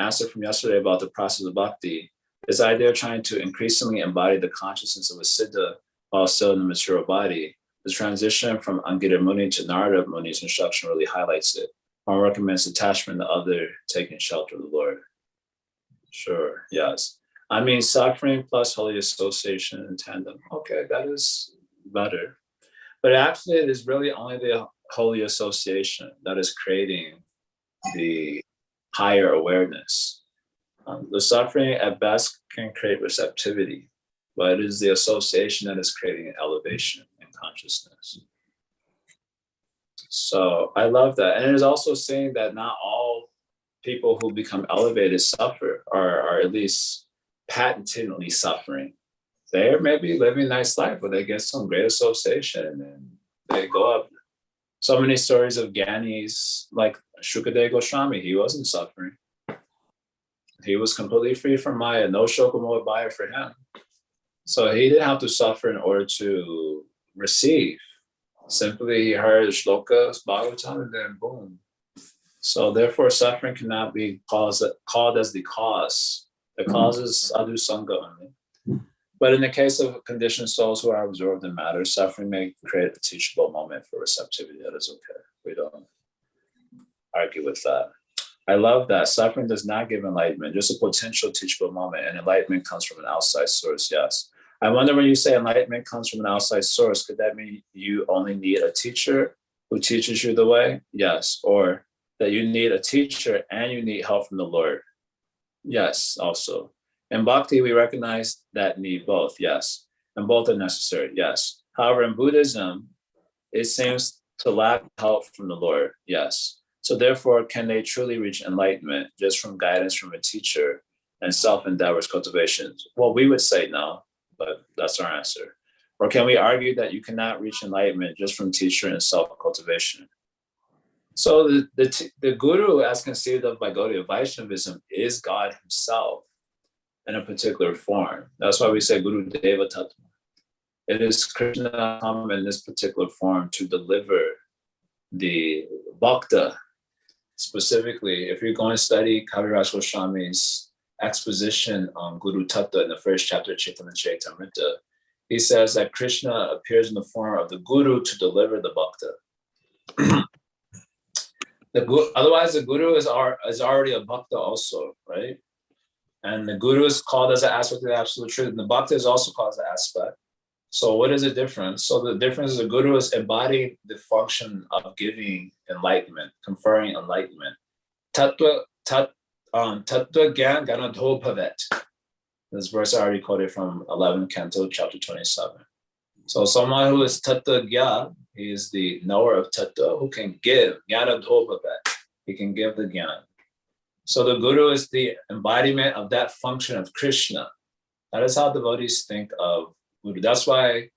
answer from yesterday about the process of bhakti, this idea of trying to increasingly embody the consciousness of a siddha while still in the material body, the transition from Angita Muni to Narada Muni's instruction really highlights it. One recommends detachment, the other taking shelter of the Lord. Sure, yes. I mean, suffering plus holy association in tandem. Okay, that is better. But actually, it is really only the holy association that is creating the higher awareness. The suffering at best can create receptivity, but it is the association that is creating an elevation in consciousness. So I love that. And it is also saying that not all people who become elevated suffer, or are at least patently suffering. They're maybe living a nice life, but they get some great association and they go up. So many stories of Gyanis, like Shukadeva Goswami, he wasn't suffering. He was completely free from Maya, no Shokamoha Bhaya for him. So he didn't have to suffer in order to receive. Simply he heard shlokas, Bhagavatam, and then boom. So therefore suffering cannot be called as the cause. The cause is sadhu sangha only. But in the case of conditioned souls who are absorbed in matter, suffering may create a teachable moment for receptivity. That is okay. We don't argue with that. I love that. Suffering does not give enlightenment, just a potential teachable moment. And enlightenment comes from an outside source, yes. I wonder when you say enlightenment comes from an outside source, could that mean you only need a teacher who teaches you the way? Yes. Or that you need a teacher and you need help from the Lord? Yes, also. In Bhakti, we recognize that need both, yes. And both are necessary, yes. However, in Buddhism, it seems to lack help from the Lord, yes. So therefore, can they truly reach enlightenment just from guidance from a teacher and self-endeavors cultivations? Well, we would say no, but that's our answer. Or can we argue that you cannot reach enlightenment just from teacher and self-cultivation? So the guru, as conceived of by Gaudiya Vaishnavism, is God himself in a particular form. That's why we say Guru Deva Tattva. It is Krishna come in this particular form to deliver the bhakta. Specifically, if you're going to study Kaviraj Goswami's exposition on Guru Tattva in the first chapter of Chaitanya Charitamrita, he says that Krishna appears in the form of the guru to deliver the bhakta. Otherwise, the guru is already a bhakta also, right? And the guru is called as an aspect of the absolute truth. And the bhakta is also called as an aspect. So what is the difference? So the difference is the guru is embodying the function of giving enlightenment, conferring enlightenment. Tattva gyan ganadho bhavet. This verse I already quoted from 11th Canto, chapter 27. So someone who is tattva gyan, he is the knower of tattva, who can give ganadho bhavet. He can give the gyan. So the guru is the embodiment of that function of Krishna. That is how devotees think of guru. That's why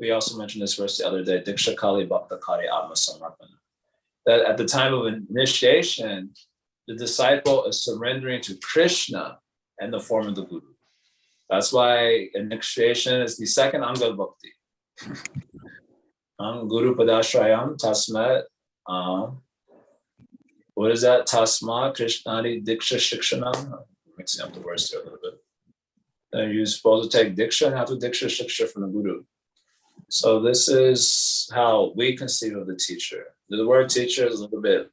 we also mentioned this verse the other day, Diksha Kali Bhakta Kari Atma Samarpana. That at the time of initiation, the disciple is surrendering to Krishna in the form of the guru. That's why initiation is the second anga bhakti. Guru Padashrayam Tasmat. What is that? Tasma Krishnani Diksha Shikshana. I'm mixing up the words there a little bit. Then you're supposed to take Diksha and have to Diksha Shiksha from the Guru. So this is how we conceive of the teacher. The word teacher is a little bit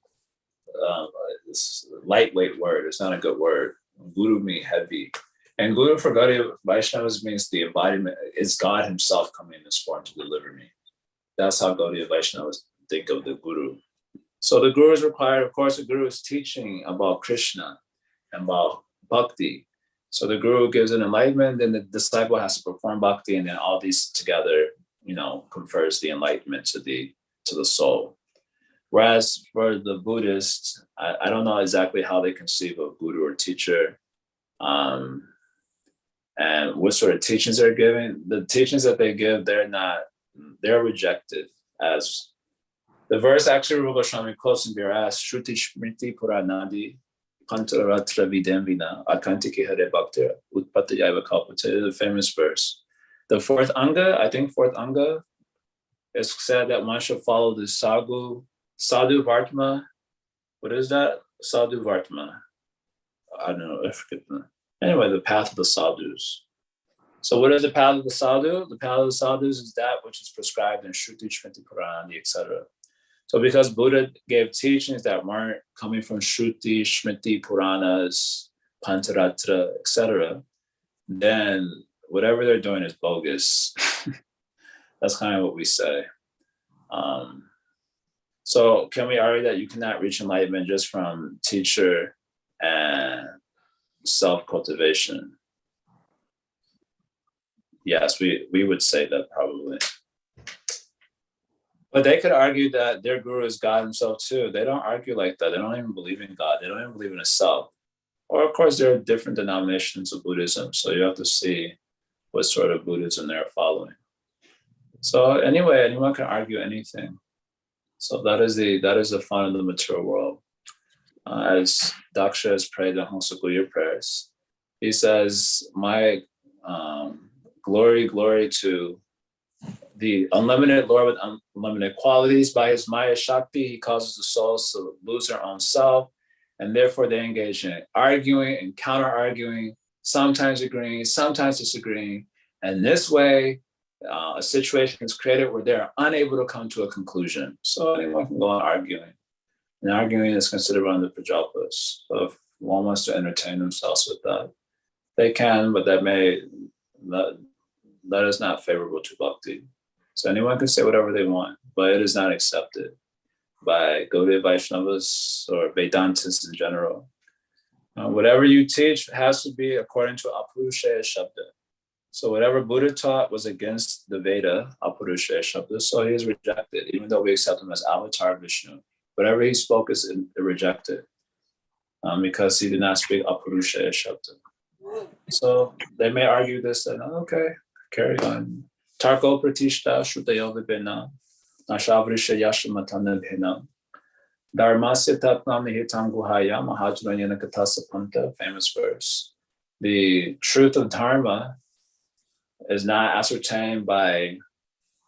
it's a lightweight word. It's not a good word. Guru means heavy. And Guru for Gaudiya Vaishnavas means the embodiment. It's God himself coming in this form to deliver me. That's how Gaudiya Vaishnavas think of the Guru. So the guru is required, of course, the guru is teaching about Krishna and about bhakti. So the guru gives an enlightenment, then the disciple has to perform bhakti, and then all these together, confers the enlightenment to the soul. Whereas for the Buddhists, I don't know exactly how they conceive of guru or teacher, and what sort of teachings they're giving. The teachings that they give, they're rejected as. The verse actually Rupa Goswami quotes in Viras, Shruti Smriti Puranadi, Pantaratra Videmvina, Akantiki Hare Bhaktir, Utpatayaiva Kalpate, the famous verse. The fourth anga is said that one should follow the Sadhu Vartma. What is that? Sadhu Vartma. I don't know, I forget. Anyway, the path of the sadhus. So what is the path of the sadhu? The path of the sadhus is that which is prescribed in Shruti Smriti Puranadi, etc. So because Buddha gave teachings that weren't coming from Shruti, Smriti, Puranas, Pantaratra, etc., then whatever they're doing is bogus. That's kind of what we say. So can we argue that you cannot reach enlightenment just from teacher and self-cultivation? Yes, we would say that probably. But they could argue that their guru is God himself too. They don't argue like that. They don't even believe in God. They don't even believe in a self. Or of course, there are different denominations of Buddhism. So you have to see what sort of Buddhism they're following. So anyway, anyone can argue anything. So that is the fun of the material world. As Daksha has prayed the Hongsaguya prayers, he says, my glory to the unlimited Lord with unlimited qualities. By his Maya Shakti, he causes the souls to lose their own self, and therefore they engage in arguing and counter-arguing, sometimes agreeing, sometimes disagreeing. And this way, a situation is created where they're unable to come to a conclusion. So anyone can go on arguing. And arguing is considered one of the prajalpas. So if one wants to entertain themselves with that, they can, but that is not favorable to bhakti. So anyone can say whatever they want, but it is not accepted by Gaudiya Vaishnavas or Vedantists in general. Whatever you teach has to be according to Apurusheya Shabda. So whatever Buddha taught was against the Veda, Apurusheya Shabda, so he is rejected, even though we accept him as Avatar Vishnu. Whatever he spoke is rejected because he did not speak Apurusheya Shabda. So they may argue this and okay, carry on. Tarko Pratishta Shrudayo Vibhina Nashavrisha Yashamatana Bhina Dharmasya Tatnam Nihitam Guhaya Mahajnayana Katasapanta, famous verse. The truth of Dharma is not ascertained by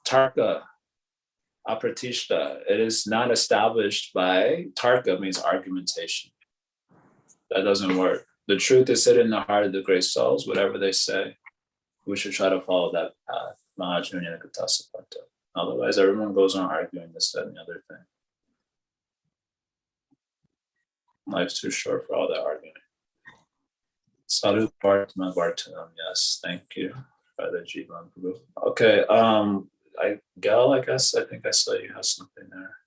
Tarka, Apratishta. It is not established by Tarka, means argumentation. That doesn't work. The truth is hidden in the heart of the great souls. Whatever they say, we should try to follow that path. Mahajnayana Katasapanta. Otherwise, everyone goes on arguing this, that, and the other thing. Life's too short for all that arguing. Sadhu Partma Vartanam. Yes, thank you, Father Jivan Prabhu. Okay, Gail, I think I saw you have something there.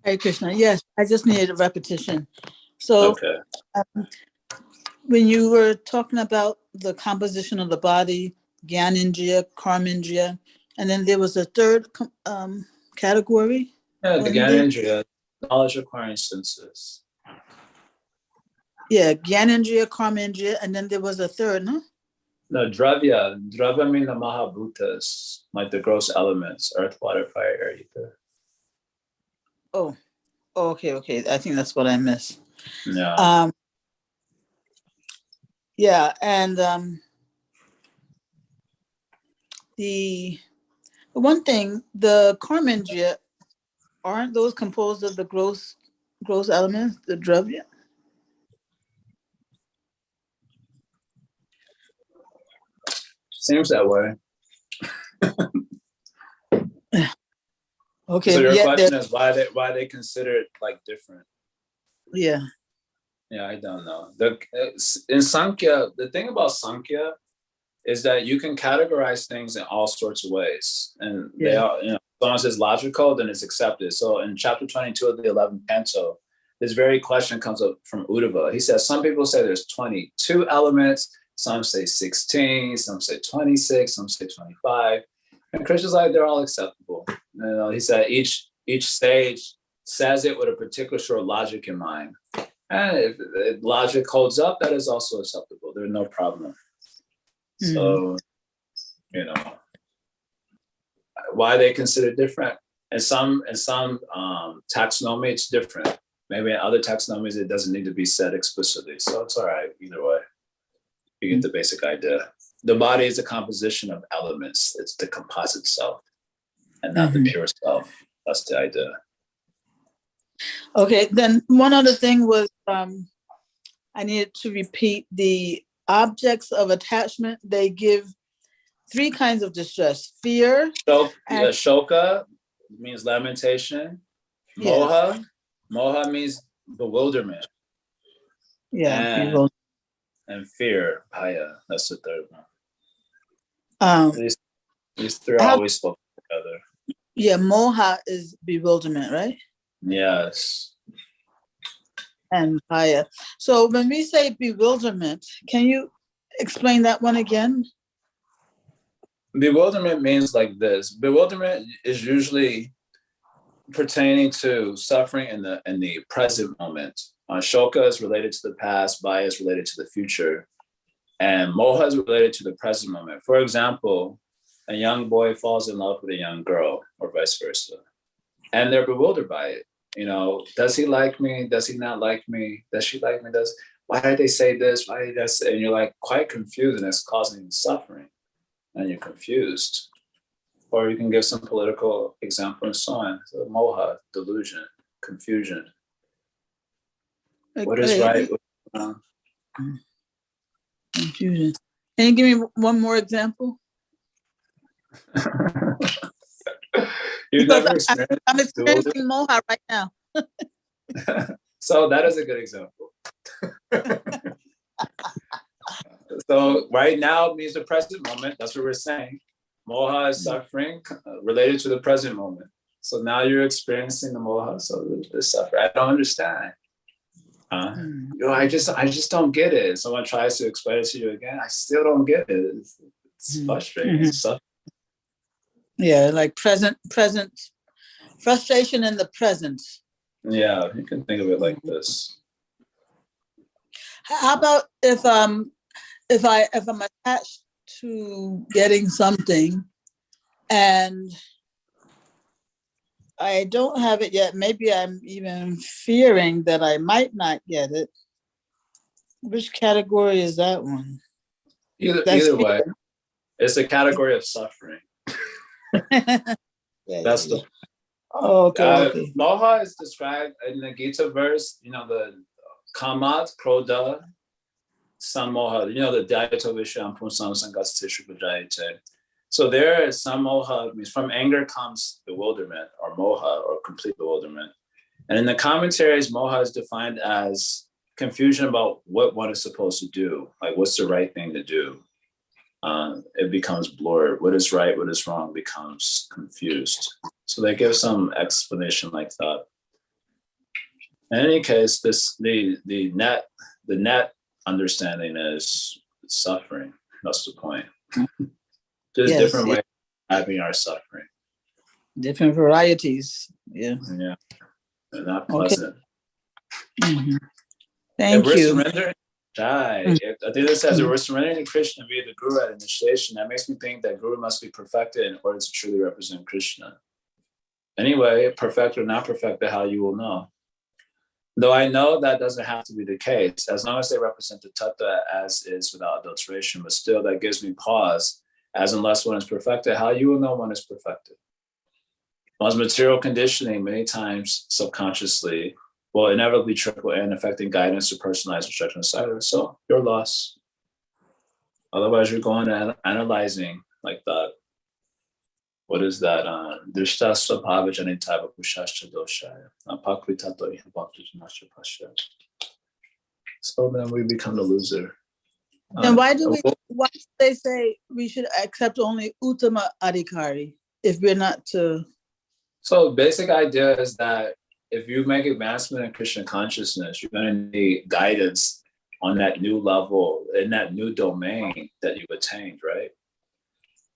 Hare Krishna. Yes, I just needed a repetition. So, okay. When you were talking about the composition of the body, Gyanendriya, Karmendriya, and then there was a third category. Yeah, the Gyanendriya, knowledge acquiring senses. Yeah, Gyanendriya, Karmendriya, and then there was a third, no? No, Dravya. Dravya mean the Mahabhutas, like the gross elements, earth, water, fire, air, ether. Oh, okay. I think that's what I missed. Yeah. Yeah, and the one thing, the Karmendriya, aren't those composed of the gross elements, the Dravya? Seems that way. Okay. So your question is why they consider it like different? Yeah. Yeah, I don't know. In Sankhya, the thing about Sankhya is that you can categorize things in all sorts of ways, and they are, as long as it's logical, then it's accepted. So in chapter 22 of the 11th canto, this very question comes up from Uddhava. He says some people say there's 22 elements, some say 16, some say 26, some say 25, and Krishna's like they're all acceptable. He said each stage says it with a particular sort of logic in mind. And if logic holds up, that is also acceptable. There's no problem. So, why they consider different. In some taxonomy, it's different. Maybe in other taxonomies, it doesn't need to be said explicitly. So it's all right either way. You get the basic idea. The body is a composition of elements. It's the composite self and not the pure self. That's the idea. Okay, then one other thing was I needed to repeat the objects of attachment. They give 3 kinds of distress: fear. Shoka means lamentation. Moha. Moha means bewilderment. Yeah. And fear. Bhaya. That's the third one. These 3 are always spoken together. Yeah, moha is bewilderment, right? Yes. And Jaya. So when we say bewilderment, can you explain that one again? Bewilderment means like this. Bewilderment is usually pertaining to suffering in the present moment. Shoka is related to the past, Bhaya is related to the future, and moha is related to the present moment. For example, a young boy falls in love with a young girl, or vice versa, and they're bewildered by it. Does he like me? Does he not like me? Does she like me? Why did they say this? Why did they say? And you're like quite confused, and it's causing suffering, and you're confused. Or you can give some political example and so on. So moha, delusion, confusion. What is right? Confusion. Can you give me one more example? You've never experienced. I'm experiencing moha right now. So that is a good example. So right now means the present moment. That's what we're saying. Moha is suffering related to the present moment. So now you're experiencing the moha, so the suffering. I don't understand. I just don't get it. Someone tries to explain it to you again. I still don't get it. It's frustrating. It's suffering. Yeah, like present, frustration in the present. Yeah, you can think of it like this. How about if I'm attached to getting something and I don't have it yet, maybe I'm even fearing that I might not get it. Which category is that one? Either way, it's a category of suffering. That's the okay. Moha is described in the Gita verse, the kamat, krodha, samoha, the dyato visham punsam sangastishu bajayate. So there is samoha, means from anger comes bewilderment or moha or complete bewilderment. And in the commentaries, moha is defined as confusion about what one is supposed to do, like what's the right thing to do. It becomes blurred. What is right, what is wrong becomes confused. So they give some explanation like that. In any case, the net understanding is suffering. That's the point. There's different ways of having our suffering. Different varieties. Yeah. Yeah. They're not pleasant. Okay. Mm-hmm. Thank you. Surrendering, Jaya. I think it says if we're surrendering to Krishna via the Guru at initiation, that makes me think that Guru must be perfected in order to truly represent Krishna. Anyway, perfect or not perfected, how you will know. Though I know that doesn't have to be the case, as long as they represent the tattva as is without adulteration, but still that gives me pause, as unless one is perfected, how you will know one is perfected. One's material conditioning many times subconsciously will inevitably trickle in, affecting guidance to personalized instruction, etc. So your loss. Otherwise, you're going and analyzing like that. What is that? Drishta swabhava janitava pushashcha doshaya. Apakritato ihabhakti pasha. So then we become the loser. And why do they say we should accept only Uttama Adhikari if we're not to? So basic idea is that if you make advancement in Krishna consciousness, you're going to need guidance on that new level, in that new domain that you've attained, right?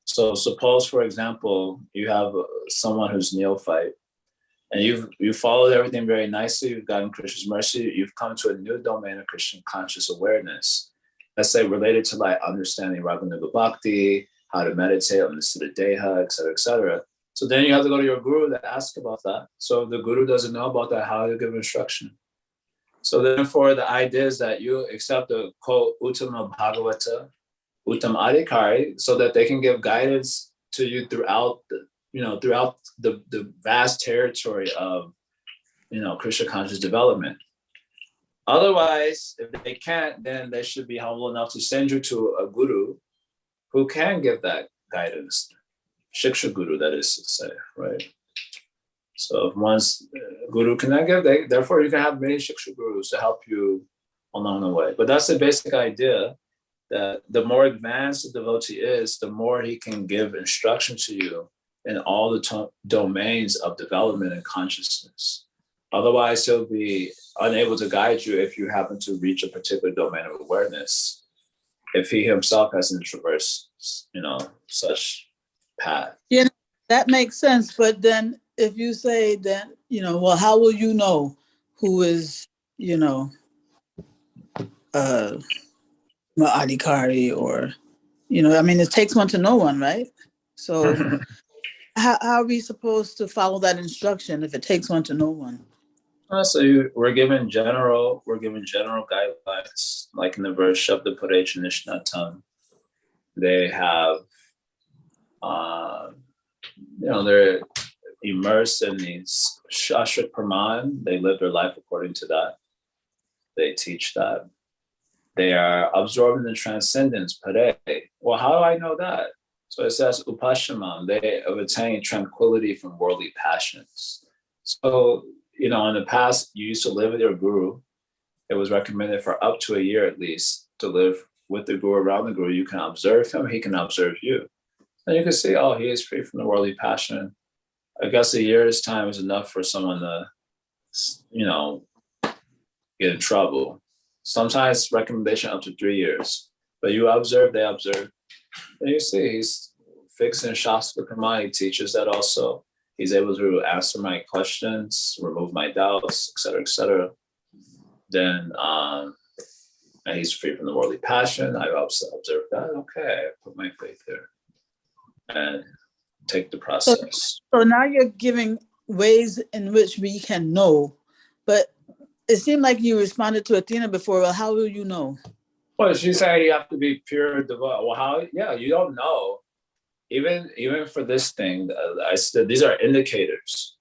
So suppose, for example, you have someone who's neophyte, and you've followed everything very nicely, you've gotten Krishna's mercy, you've come to a new domain of Krishna conscious awareness. Let's say related to like understanding Raganuga Bhakti, how to meditate on the Siddha Deha, et cetera, et cetera. So then you have to go to your guru to ask about that. So if the guru doesn't know about that, how do you give instruction? So therefore, the idea is that you accept the quote Uttama Bhagavata, Uttam Adhikari, so that they can give guidance to you throughout the vast territory of Krishna conscious development. Otherwise, if they can't, then they should be humble enough to send you to a guru who can give that guidance. Shiksha guru, that is to say, right? So if one's guru cannot give, therefore you can have many shiksha gurus to help you along the way. But that's the basic idea, that the more advanced the devotee is, the more he can give instruction to you in all the domains of development and consciousness. Otherwise, he'll be unable to guide you if you happen to reach a particular domain of awareness, if he himself hasn't traversed, such path. Yeah, that makes sense. But then if you say that, well, how will you know who is, Adhikari or, it takes one to know one, right? So how are we supposed to follow that instruction if it takes one to know one? So we're given general guidelines, like in the verse Shabda Parecha Nishnatam. They have, they're immersed in these Shastra Praman. They live their life according to that. They teach that. They are absorbed in the transcendence, Pare. Well, how do I know that? So it says Upashamam, they have attained tranquility from worldly passions. So, in the past, you used to live with your guru. It was recommended for up to a year at least to live with the guru, around the guru. You can observe him, he can observe you. And you can see, he is free from the worldly passion. I guess a year's time is enough for someone to, get in trouble. Sometimes recommendation up to 3 years. But you observe, they observe. And you see, he's fixed in Shastra Praman. He teaches that also. He's able to answer my questions, remove my doubts, et cetera, et cetera. Then and he's free from the worldly passion. I've observed that. Okay, I put my faith there and take the process. So now you're giving ways in which we can know, but it seemed like you responded to Athena before. Well, how will you know? Well, she said you have to be pure devout. Well, how? Yeah, you don't know. Even for this thing, I said these are indicators.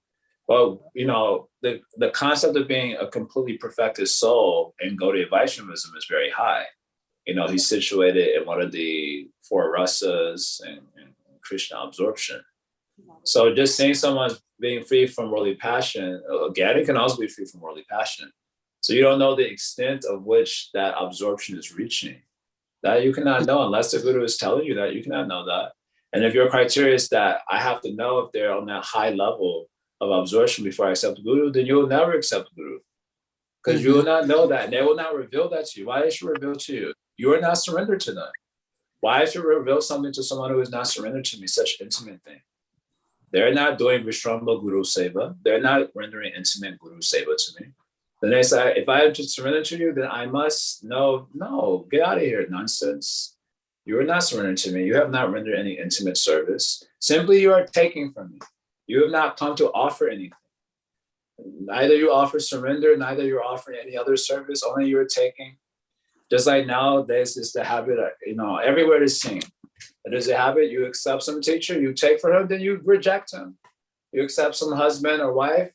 Well, the concept of being a completely perfected soul in Gaudiya Vaishnavism is very high. He's situated in one of the 4 rasas and Krishna absorption. So just seeing someone being free from worldly passion, Gadi can also be free from worldly passion. So you don't know the extent of which that absorption is reaching. That you cannot know unless the guru is telling you that. You cannot know that. And if your criteria is that I have to know if they're on that high level of absorption before I accept the guru, then you will never accept the guru. Because you will not know that. And they will not reveal that to you. Why should reveal to you? You are not surrendered to them. Why should reveal something to someone who is not surrendered to me, such intimate thing? They're not doing Vishramba Guru Seva. They're not rendering intimate Guru Seva to me. Then they say, if I have to surrender to you, then I must know, no, get out of here, nonsense. You are not surrendering to me. You have not rendered any intimate service. Simply you are taking from me. You have not come to offer anything. Neither you offer surrender, neither you're offering any other service, only you're taking. Just like nowadays is the habit, everywhere is seen. There's a habit, you accept some teacher, you take for him, then you reject him. You accept some husband or wife,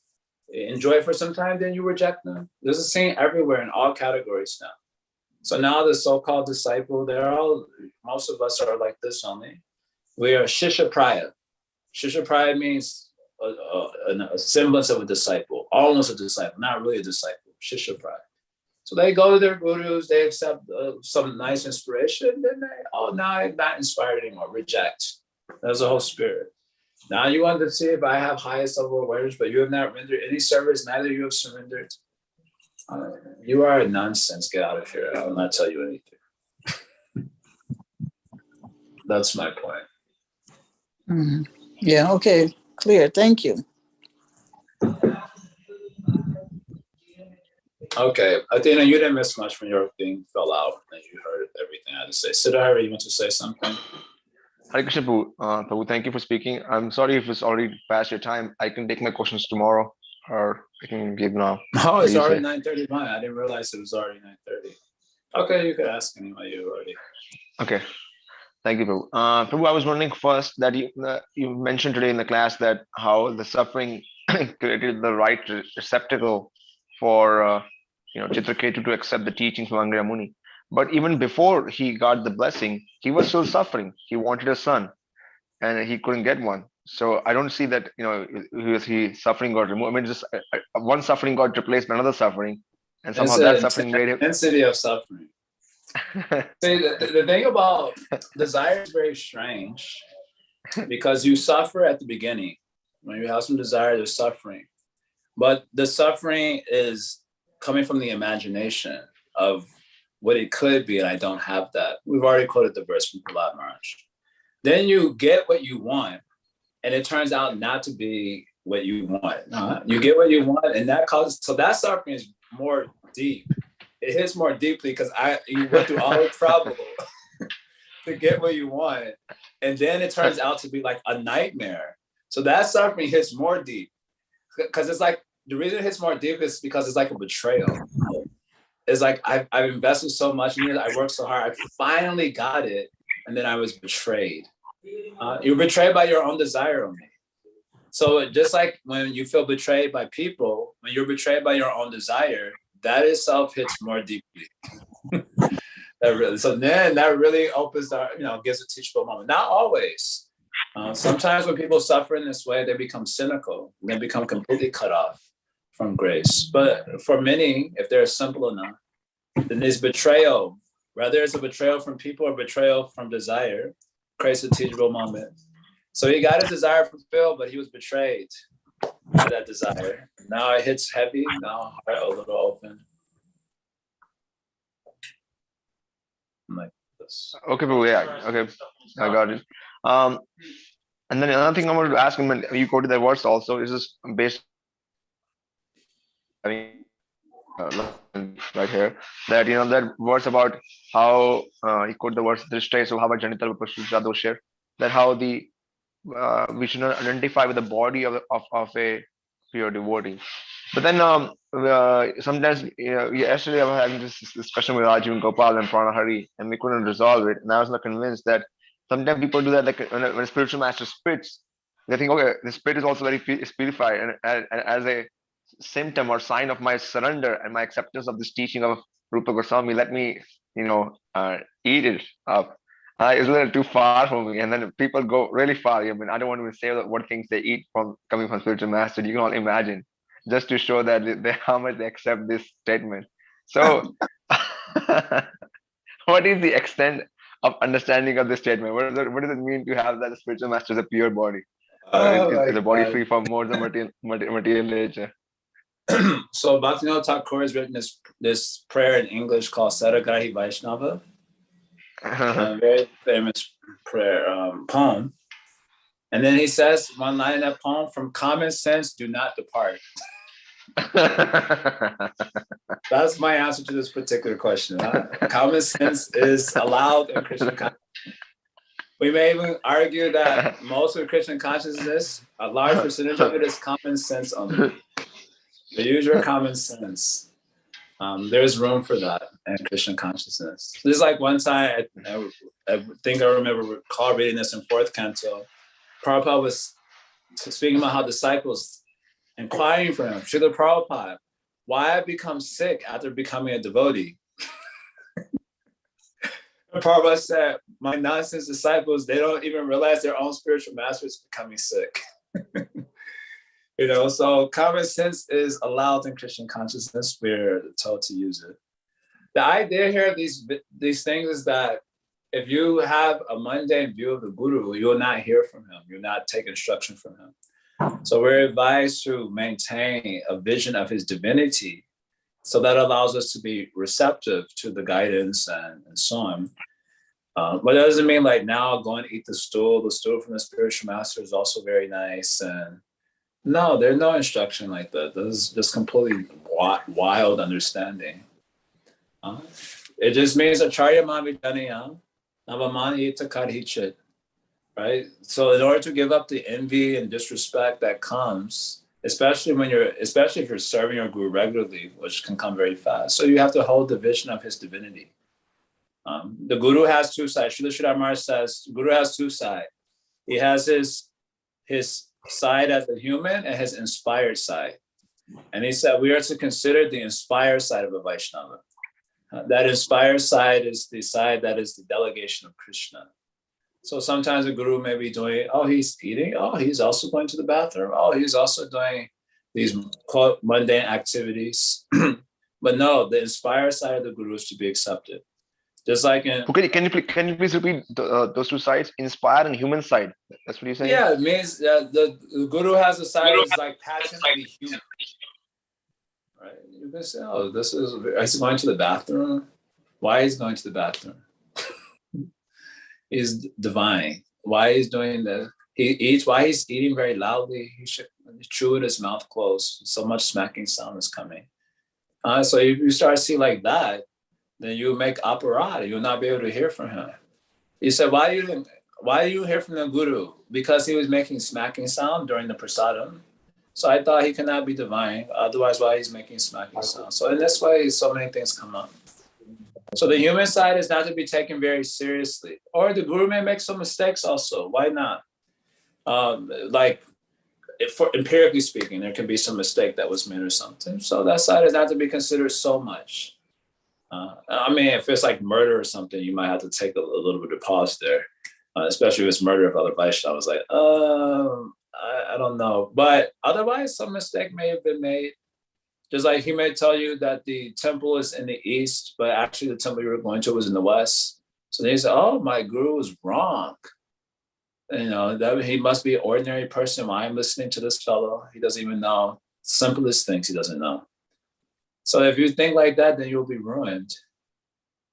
enjoy for some time, then you reject them. There's a scene everywhere in all categories now. So now the so-called disciple, most of us are like this only. We are Shishya Praya. Shishya Praya means a semblance of a disciple, almost a disciple, not really a disciple, Shishya Praya. So they go to their gurus, they accept some nice inspiration, then now I'm not inspired anymore, reject. That's the whole spirit. Now you want to see if I have highest level of awareness, but you have not rendered any service, neither you have surrendered. You are a nonsense, get out of here. I will not tell you anything. That's my point. Mm-hmm. Yeah, okay, clear, thank you. Okay, Athena, you didn't miss much when your thing fell out and you heard everything I had to say. Siddhartha, you want to say something? Hare Krishna, Prabhu. Prabhu, thank you for speaking. I'm sorry if it's already past your time. I can take my questions tomorrow, or I can give now. Oh, it's already 9:30. I didn't realize it was already 9:30. Okay, you could ask anyway. You already. Okay, thank you, Prabhu. Prabhu, I was wondering first that you mentioned today in the class that how the suffering created the right receptacle for Chitraketu to accept the teachings of Angra Muni. But even before he got the blessing, he was still suffering. He wanted a son, and he couldn't get one. So I don't see that he suffering got removed. I mean, just one suffering got replaced by another suffering, and somehow that suffering made him intensity of suffering. See, the thing about desire is very strange. because you suffer at the beginning. When you have some desire, there's suffering. But the suffering is coming from the imagination of what it could be, and I don't have that. We've already quoted the verse from Prahlad Maharaj. Then you get what you want, and it turns out not to be what you want. You get what you want, and that causes, so that suffering is more deep. It hits more deeply because you went through all the trouble to get what you want, and then it turns out to be like a nightmare. So that suffering hits more deep because it's like, the reason it hits more deep is because it's like a betrayal. It's like I've invested so much in it, I worked so hard, I finally got it, and then I was betrayed. You're betrayed by your own desire only. So just like when you feel betrayed by people, when you're betrayed by your own desire, that itself hits more deeply. So then that really opens gives a teachable moment. Not always. Sometimes when people suffer in this way, they become cynical. They become completely cut off from grace. But for many, if they're simple enough, then this betrayal, whether it's a betrayal from people or betrayal from desire, creates a teachable moment. So he got his desire fulfilled, but he was betrayed by that desire. Now it hits heavy, now heart a little open. Like this. Okay, Prabhu, yeah, okay, I got it. And then another thing I wanted to ask him, when you quoted that verse also, is this based, I mean, right here, that that verse about how he quoted the verse Drishta, so how about Janital Vipashuddha Doshir, that how we should not identify with the body of a pure devotee. But then sometimes, yesterday I was having this discussion with Rajiv and Gopal and Pranahari, and we couldn't resolve it. And I was not convinced that sometimes people do that, like when a spiritual master spits, they think, okay, the spit is also very purified, and as a symptom or sign of my surrender and my acceptance of this teaching of Rupa Goswami, let me, eat it up. It's a little too far for me. And then people go really far. I mean, I don't want to say what things they eat from coming from spiritual master. You can all imagine, just to show that how much they accept this statement. So what is the extent of understanding of this statement? What does it mean to have that the spiritual master is a pure body? Is a body free from more than material nature? So Bhaktivinoda Thakur has written this prayer in English called Saragrahi Vaishnava. A very famous prayer poem. And then he says one line in that poem, from common sense, do not depart. That's my answer to this particular question. Common sense is allowed in Krishna consciousness. We may even argue that most of Krishna consciousness, a large percentage of it is common sense only. So use your common sense. There's room for that in Krishna consciousness. This is like one time, I think I remember reading this in 4th canto. Prabhupada was speaking about how disciples inquiring for him, Srila Prabhupada, why I become sick after becoming a devotee? Prabhupada said, my nonsense disciples, they don't even realize their own spiritual master is becoming sick. So common sense is allowed in Krishna consciousness. We're told to use it. The idea here of these things is that if you have a mundane view of the Guru, you will not hear from him. You'll not take instruction from him. So we're advised to maintain a vision of his divinity. So that allows us to be receptive to the guidance and so on. But that doesn't mean like now go and eat the stool. The stool from the spiritual master is also very nice. And no, there's no instruction like that. This is just completely wild understanding. It just means acharya mavidhaniyam navamanita karhichit, right? So in order to give up the envy and disrespect that comes, especially if you're serving your guru regularly, which can come very fast. So you have to hold the vision of his divinity. The guru has two sides. Srila Sridhar Maharaj says, Guru has two sides. He has his side as a human and his inspired side. And he said we are to consider the inspired side of a Vaishnava. That inspired side is the side that is the delegation of Krishna. So sometimes the guru may be doing, he's eating, he's also going to the bathroom, he's also doing these quote mundane activities. But no, the inspired side of the guru is to be accepted. Just like in can you please repeat those two sides? Inspire and human side. That's what you're saying. Yeah, it means that the guru has a side that's like passionately human. Right? You can say, oh, he's going to the bathroom. Why he's going to the bathroom? He's divine. Why he's doing this? He eats. Why he's eating very loudly? He should chew with his mouth closed. So much smacking sound is coming. So if you start to see like that, then you make aparat. You'll not be able to hear from him. You said, why do you hear from the guru? Because he was making smacking sound during the prasadam. So I thought he cannot be divine. Otherwise, why he's making smacking sound? So in this way, so many things come up. So the human side is not to be taken very seriously. Or the guru may make some mistakes also. Why not? For empirically speaking, there can be some mistake that was made or something. So that side is not to be considered so much. I mean, if it's like murder or something, you might have to take a little bit of pause there, especially if it's murder of other Vaishnavas. Like, I don't know. But otherwise, some mistake may have been made. Just like he may tell you that the temple is in the east, but actually the temple you were going to was in the west. So they say, oh, my guru was wrong. That he must be an ordinary person. Why I'm listening to this fellow? He doesn't even know simplest things he doesn't know. So if you think like that, then you'll be ruined.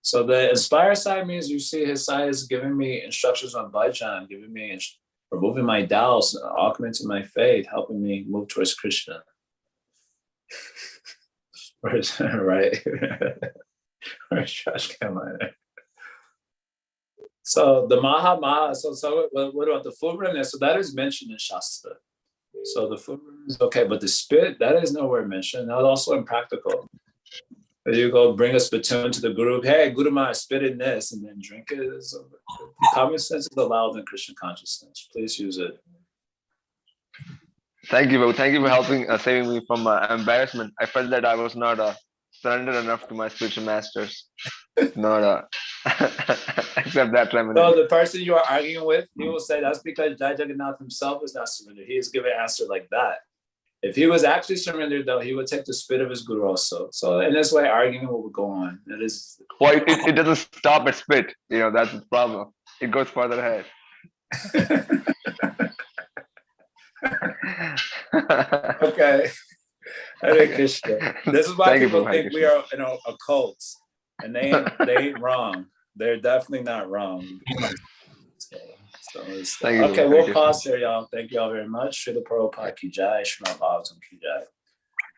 So the inspired side means you see his side is giving me instructions on bhajan, giving me removing my doubts, augmenting my faith, helping me move towards Krishna. Right? Where's trash can line? So the Maha, so what about the fullness? So that is mentioned in Shastra. So the food is okay, but the spit, that is nowhere mentioned. That's also impractical. If you go bring a spittoon to the guru, hey, Guru Maharaj, spit in this and then drink it. Common sense is allowed in Christian consciousness. Please use it. Thank you, Prabhu. Thank you for helping saving me from embarrassment. I felt that I was not surrendered enough to my spiritual masters. Not accept that remedy. So the person you are arguing with, he will say that's because Jaya Jagannath himself is not surrendered. He is giving an answer like that. If he was actually surrendered, though, he would take the spit of his guru also. So in this way, arguing will go on. It is. Well, it doesn't stop at spit. That's the problem. It goes further ahead. Okay. Hare Krishna. This is why people think we are a cult, and they ain't wrong. They're definitely not wrong. Okay, we'll pause there, y'all. Thank you all very much. Srila Prabhupada ki jai, Srimad Bhagavatam ki jai.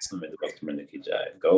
Srimad Bhagavatam ki jai. Go.